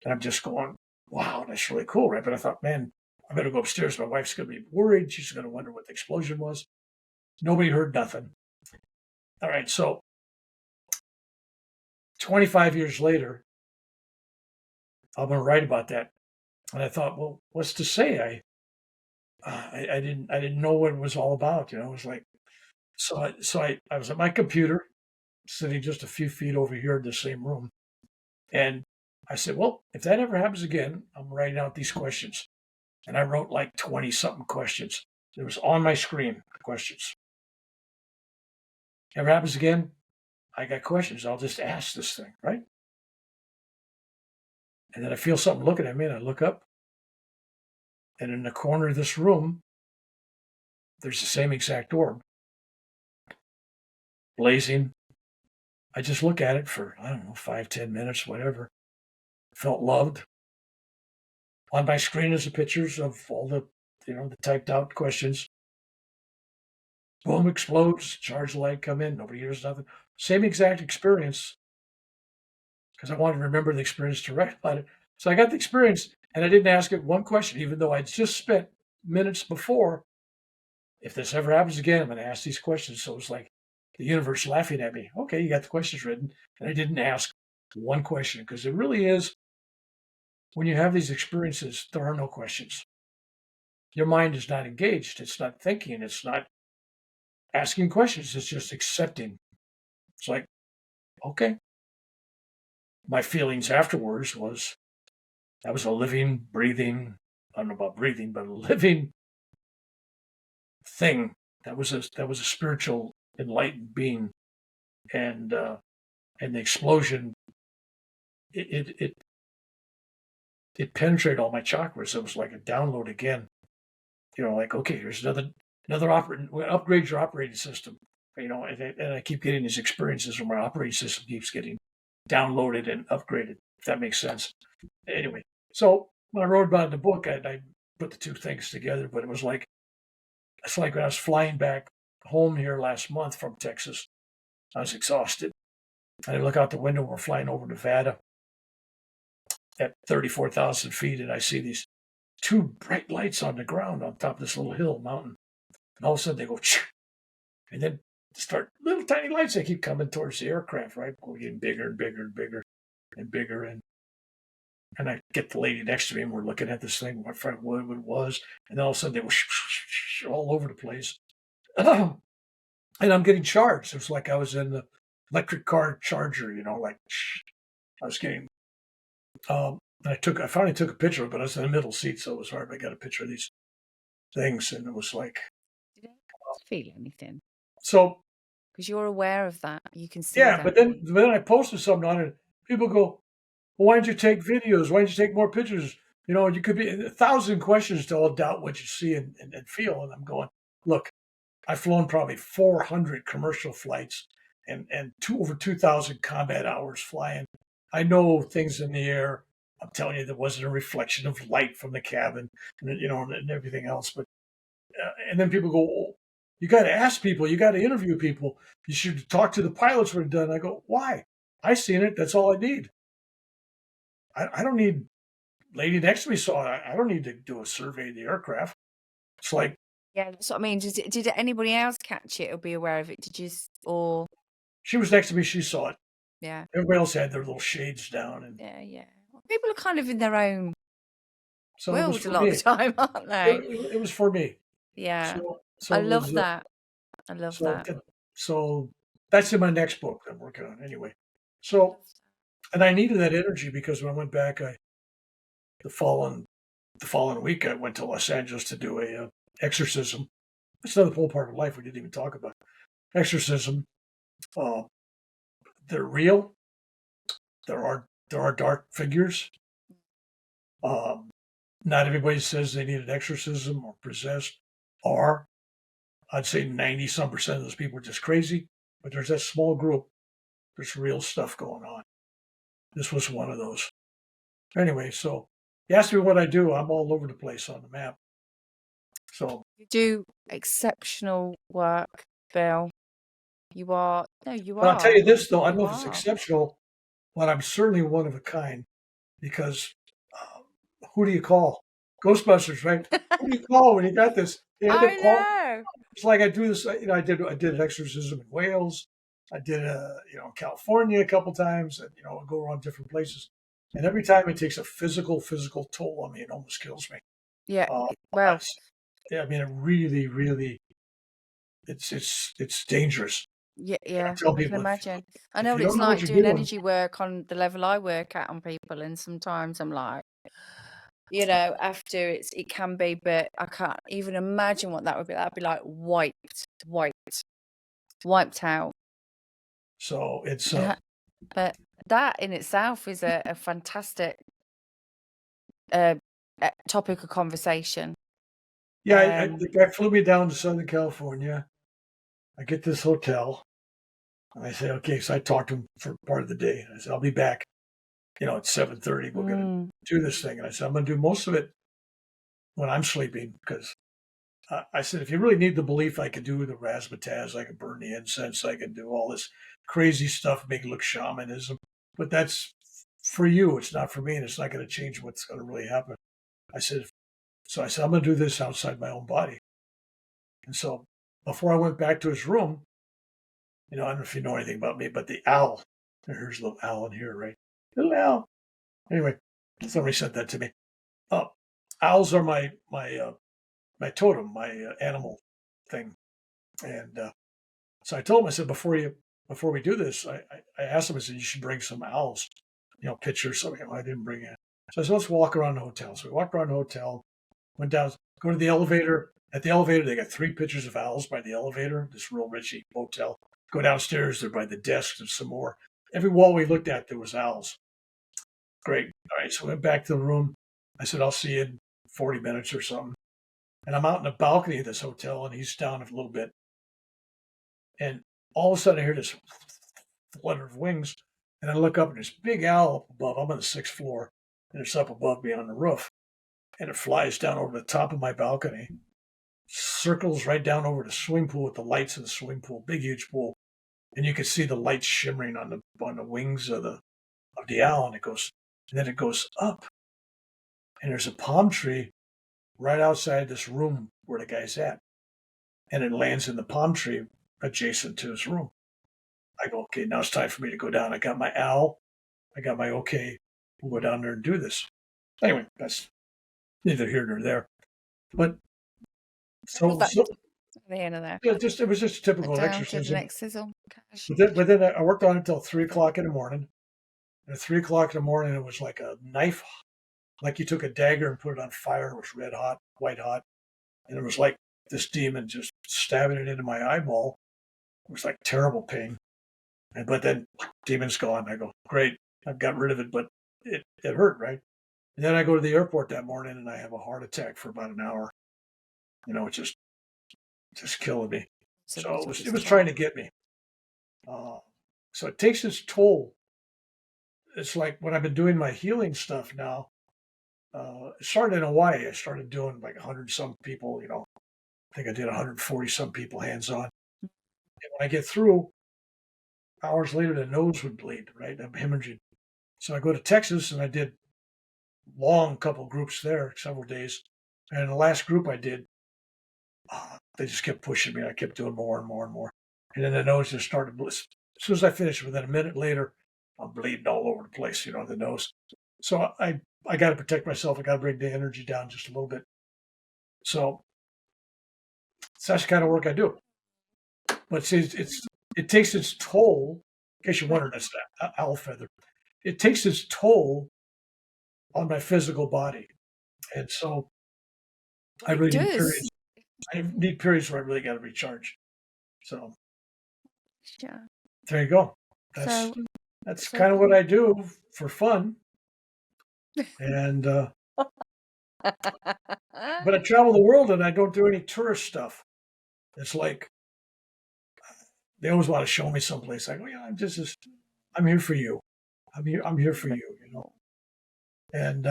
and I'm just going, wow, that's really cool, right? But I thought, man, I better go upstairs. My wife's going to be worried. She's going to wonder what the explosion was. Nobody heard nothing. All right, so 25 years later, I'm going to write about that. And I thought, well, what's to say? I didn't know what it was all about. It was like, I was at my computer, sitting just a few feet over here in the same room. And I said, well, if that ever happens again, I'm writing out these questions. And I wrote like 20 something questions. It was on my screen, questions. Ever happens again, I got questions. I'll just ask this thing, right? And then I feel something looking at me, and I look up. And in the corner of this room, there's the same exact orb, blazing. I just look at it for, I don't know, 5-10 minutes, whatever. Felt loved. On my screen is the pictures of all the typed out questions. Boom, explodes, charge light come in, nobody hears nothing. Same exact experience, because I wanted to remember the experience to write about it. So I got the experience, and I didn't ask it one question, even though I'd just spent minutes before. If this ever happens again, I'm going to ask these questions. So it was like the universe laughing at me. Okay, you got the questions written. And I didn't ask one question, because it really is, when you have these experiences, there are no questions. Your mind is not engaged. It's not thinking. It's not asking questions. It's just accepting. It's like, okay. My feelings afterwards was, that was a living, breathing, I don't know about breathing, but a living thing. That was a spiritual, enlightened being. And the explosion, it penetrated all my chakras. It was like a download again. Like, okay, here's another upgrade your operating system. And I keep getting these experiences where my operating system keeps getting downloaded and upgraded, if that makes sense. Anyway, so when I wrote about it in the book, I put the two things together, but it's like when I was flying back home here last month from Texas, I was exhausted. And I look out the window, we're flying over Nevada at 34,000 feet, and I see these two bright lights on the ground on top of this little mountain. And all of a sudden they go, and then start little tiny lights. They keep coming towards the aircraft, right? We're getting bigger and bigger and bigger and bigger. And I get the lady next to me, and we're looking at this thing, what it was. And then all of a sudden they were all over the place. And I'm getting charged. It was like I was in the electric car charger, like I was getting. I finally took a picture of it, but I was in the middle seat, so it was hard. I got a picture of these things, and it was like. Did it feel anything? So. Because you're aware of that, you can see. Yeah, that. but then I posted something on it. People go, well, why didn't you take videos? Why didn't you take more pictures? You could be 1,000 questions to all doubt what you see and feel. And I'm going, look, I've flown probably 400 commercial flights and over 2,000 combat hours flying. I know things in the air. I'm telling you, there wasn't a reflection of light from the cabin, and everything else. But and then people go, oh, you got to ask people. You got to interview people. You should talk to the pilots when you're done. I go, why? I seen it. That's all I need. I don't need lady next to me saw it. I don't need to do a survey of the aircraft. It's like. Yeah, that's what I mean. Did anybody else catch it or be aware of it? Did you, or? She was next to me. She saw it. Yeah. Everybody else had their little shades down. And yeah. People are kind of in their own world a lot me. of the time, aren't they? It was for me. Yeah. So I love that. I love that. So that's in my next book I'm working on anyway. So, and I needed that energy because when I went back, the following week, I went to Los Angeles to do a exorcism. It's another whole part of life we didn't even talk about. Exorcism. They're real. There are dark figures. Not everybody says they need an exorcism or possessed. I'd say 90-some% of those people are just crazy. But there's that small group. There's real stuff going on. This was one of those. Anyway, so you asked me what I do. I'm all over the place on the map. So you do exceptional work, Bill. You are. No, you are. I'll tell you this, though. I don't know if it's exceptional. but I'm certainly one of a kind because who do you call? Ghostbusters, right? Who do you call when you got this? They had to I call. know. It's like I do this. I did an exorcism in Wales. I did California a couple times. And, I go around different places, and every time it takes a physical toll on me. It almost kills me. Yeah. Uh, Well, I mean, it really, really, it's dangerous. yeah, I yeah. tell I can people imagine. I know if what you don't it's know what like you're doing doing, energy work on the level I work at on people, and sometimes I'm like, after it can be, but I can't even imagine what that would be. That'd be like wiped out. so it's But that in itself is a fantastic topic of conversation. yeah. The guy flew me down to Southern California. I get this hotel, and I say, okay. So I talked to him for part of the day. I said, I'll be back. At 7:30. We're gonna do this thing, and I said, I'm gonna do most of it when I'm sleeping because I said, if you really need the belief, I could do the razzmatazz, I could burn the incense, I could do all this crazy stuff, make it look shamanism. But that's for you. It's not for me, and it's not going to change what's going to really happen. I said, I'm going to do this outside my own body. And so before I went back to his room, I don't know if you know anything about me, but the owl, here's a little owl in here, right? Little owl. Anyway, somebody sent that to me. Owls are my totem, my animal thing. And so I told him, I said, before we do this, I asked him, I said, you should bring some owls, pictures. So I didn't bring it. So I said, let's walk around the hotel. So we walked around the hotel, went down, go to the elevator. At the elevator, they got 3 pictures of owls by the elevator, this real richy hotel. Go downstairs, they're by the desk, and some more. Every wall we looked at, there was owls. Great. All right. So we went back to the room. I said, I'll see you in 40 minutes or something. And I'm out in the balcony of this hotel, and he's down a little bit. And all of a sudden, I hear this flutter of wings, and I look up, and there's a big owl up above. I'm on the 6th floor, and it's up above me on the roof. And it flies down over the top of my balcony, circles right down over the swimming pool with the lights in the swimming pool, big, huge pool. And you can see the lights shimmering on the wings of the owl, and then it goes up. And there's a palm tree right outside this room where the guy's at. And it lands in the palm tree adjacent to his room. I go, okay, now it's time for me to go down. I got my owl. I got my okay. We'll go down there and do this. Anyway, that's neither here nor there. But the end of that. Yeah, it was just a typical exercise. But then I worked on it until 3:00 in the morning. And at 3:00 in the morning, it was like a knife, like you took a dagger and put it on fire. It was red hot, white hot. And it was like this demon just stabbing it into my eyeball. It was like terrible pain. But then demon's gone. I go, great, I've got rid of it, but it hurt, right? And then I go to the airport that morning and I have a heart attack for about an hour. It just killing me. So it was trying to get me. So it takes its toll. It's like when I've been doing my healing stuff now, it started in Hawaii. I started doing like 100 some people, I think I did 140 some people hands on. And when I get through, hours later, the nose would bleed, right? I'm hemorrhaging. So I go to Texas and I did long couple groups there, several days. And the last group I did, they just kept pushing me. I kept doing more and more and more. And then the nose just started bleeding. As soon as I finished, within a minute later, I'm bleeding all over the place, the nose. So I got to protect myself. I got to bring the energy down just a little bit. So that's the kind of work I do. But see, it takes its toll. In case you're wondering, that's the owl feather. It takes its toll on my physical body, and so I really need periods. I need periods where I really got to recharge. So there you go. That's kind of what I do for fun. And but I travel the world and I don't do any tourist stuff. It's like they always want to show me someplace. I go, yeah, I'm here for you. I'm here for you, And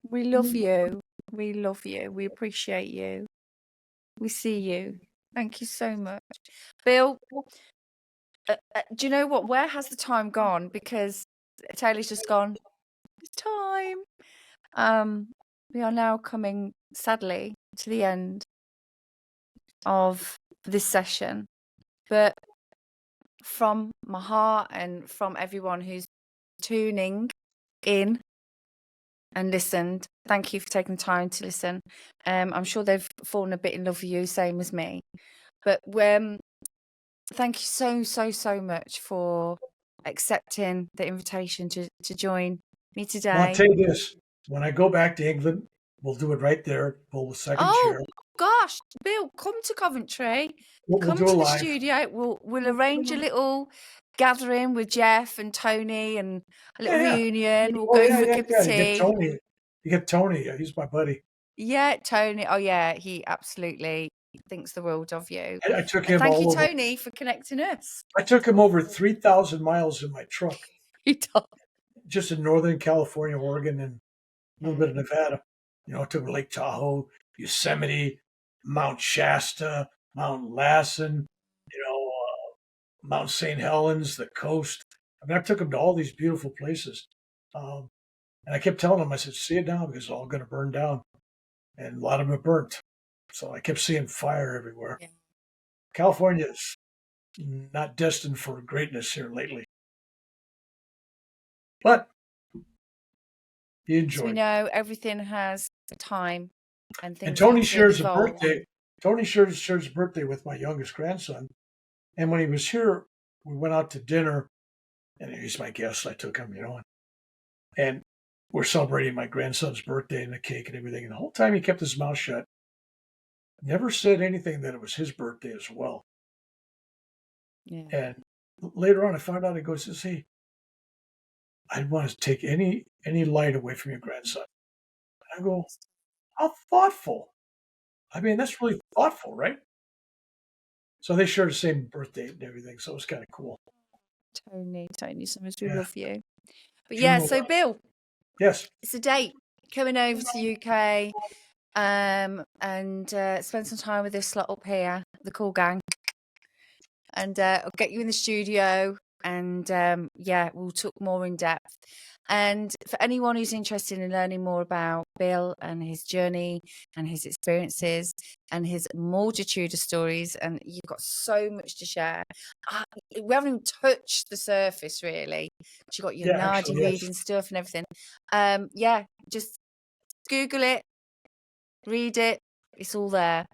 we love you. We love you. We appreciate you. We see you. Thank you so much. Bill, do you know what? Where has the time gone? Because Taylor's just gone, it's time. We are now coming, sadly, to the end of this session. But from my heart and from everyone who's tuning in and listened, thank you for taking the time to listen. I'm sure they've fallen a bit in love with you, same as me. But thank you so much for accepting the invitation to join me today. Well, I'll tell you this. When I go back to England, we'll do it right there. Pull the second chair. Gosh, Bill, come to Coventry. We'll come to the studio. We'll arrange a little gathering with Jeff and Tony and a little reunion. We'll go for a cup of tea. You get Tony. He's my buddy. Yeah, Tony. Oh, yeah. He absolutely thinks the world of you. I took him. Thank you, Tony, for connecting us. I took him over 3,000 miles in my truck. Just in Northern California, Oregon, and a little bit of Nevada. You know, I took Lake Tahoe, Yosemite, Mount Shasta, Mount Lassen, Mount St. Helens, the coast. I mean, I took him to all these beautiful places. And I kept telling him, I said, see it now because it's all going to burn down. And a lot of them are burnt. So I kept seeing fire everywhere. Yeah. California is not destined for greatness here lately. But he enjoyed. We know everything has a time and things. And Tony shares a birthday. Tony shares his birthday with my youngest grandson. And when he was here, we went out to dinner. And he's my guest. I took him, And we're celebrating my grandson's birthday and the cake and everything. And the whole time he kept his mouth shut. Never said anything that it was his birthday as well. Yeah. And later on, I found out, he goes, hey, I didn't want to take any light away from your grandson. And I go, how thoughtful. I mean, that's really thoughtful, right? So they share the same birthday and everything. So it was kind of cool. Tony, so much we love you. But so Bill. Yes. It's a date coming over to the UK and spend some time with this lot up here, the cool gang. And I'll get you in the studio and we'll talk more in depth. And for anyone who's interested in learning more about Bill and his journey and his experiences and his multitude of stories, and you've got so much to share. We haven't even touched the surface, really. You've got your Nadi reading stuff and everything. Just Google it, read it. It's all there.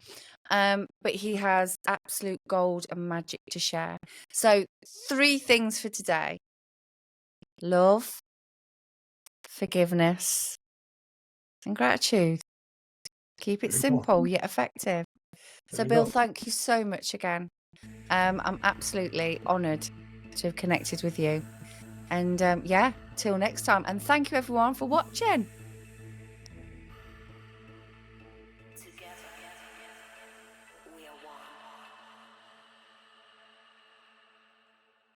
But he has absolute gold and magic to share. So 3 things for today: love, forgiveness, and gratitude. Keep it simple yet effective. So Bill, thank you so much again. I'm absolutely honoured to have connected with you. And till next time. And thank you everyone for watching.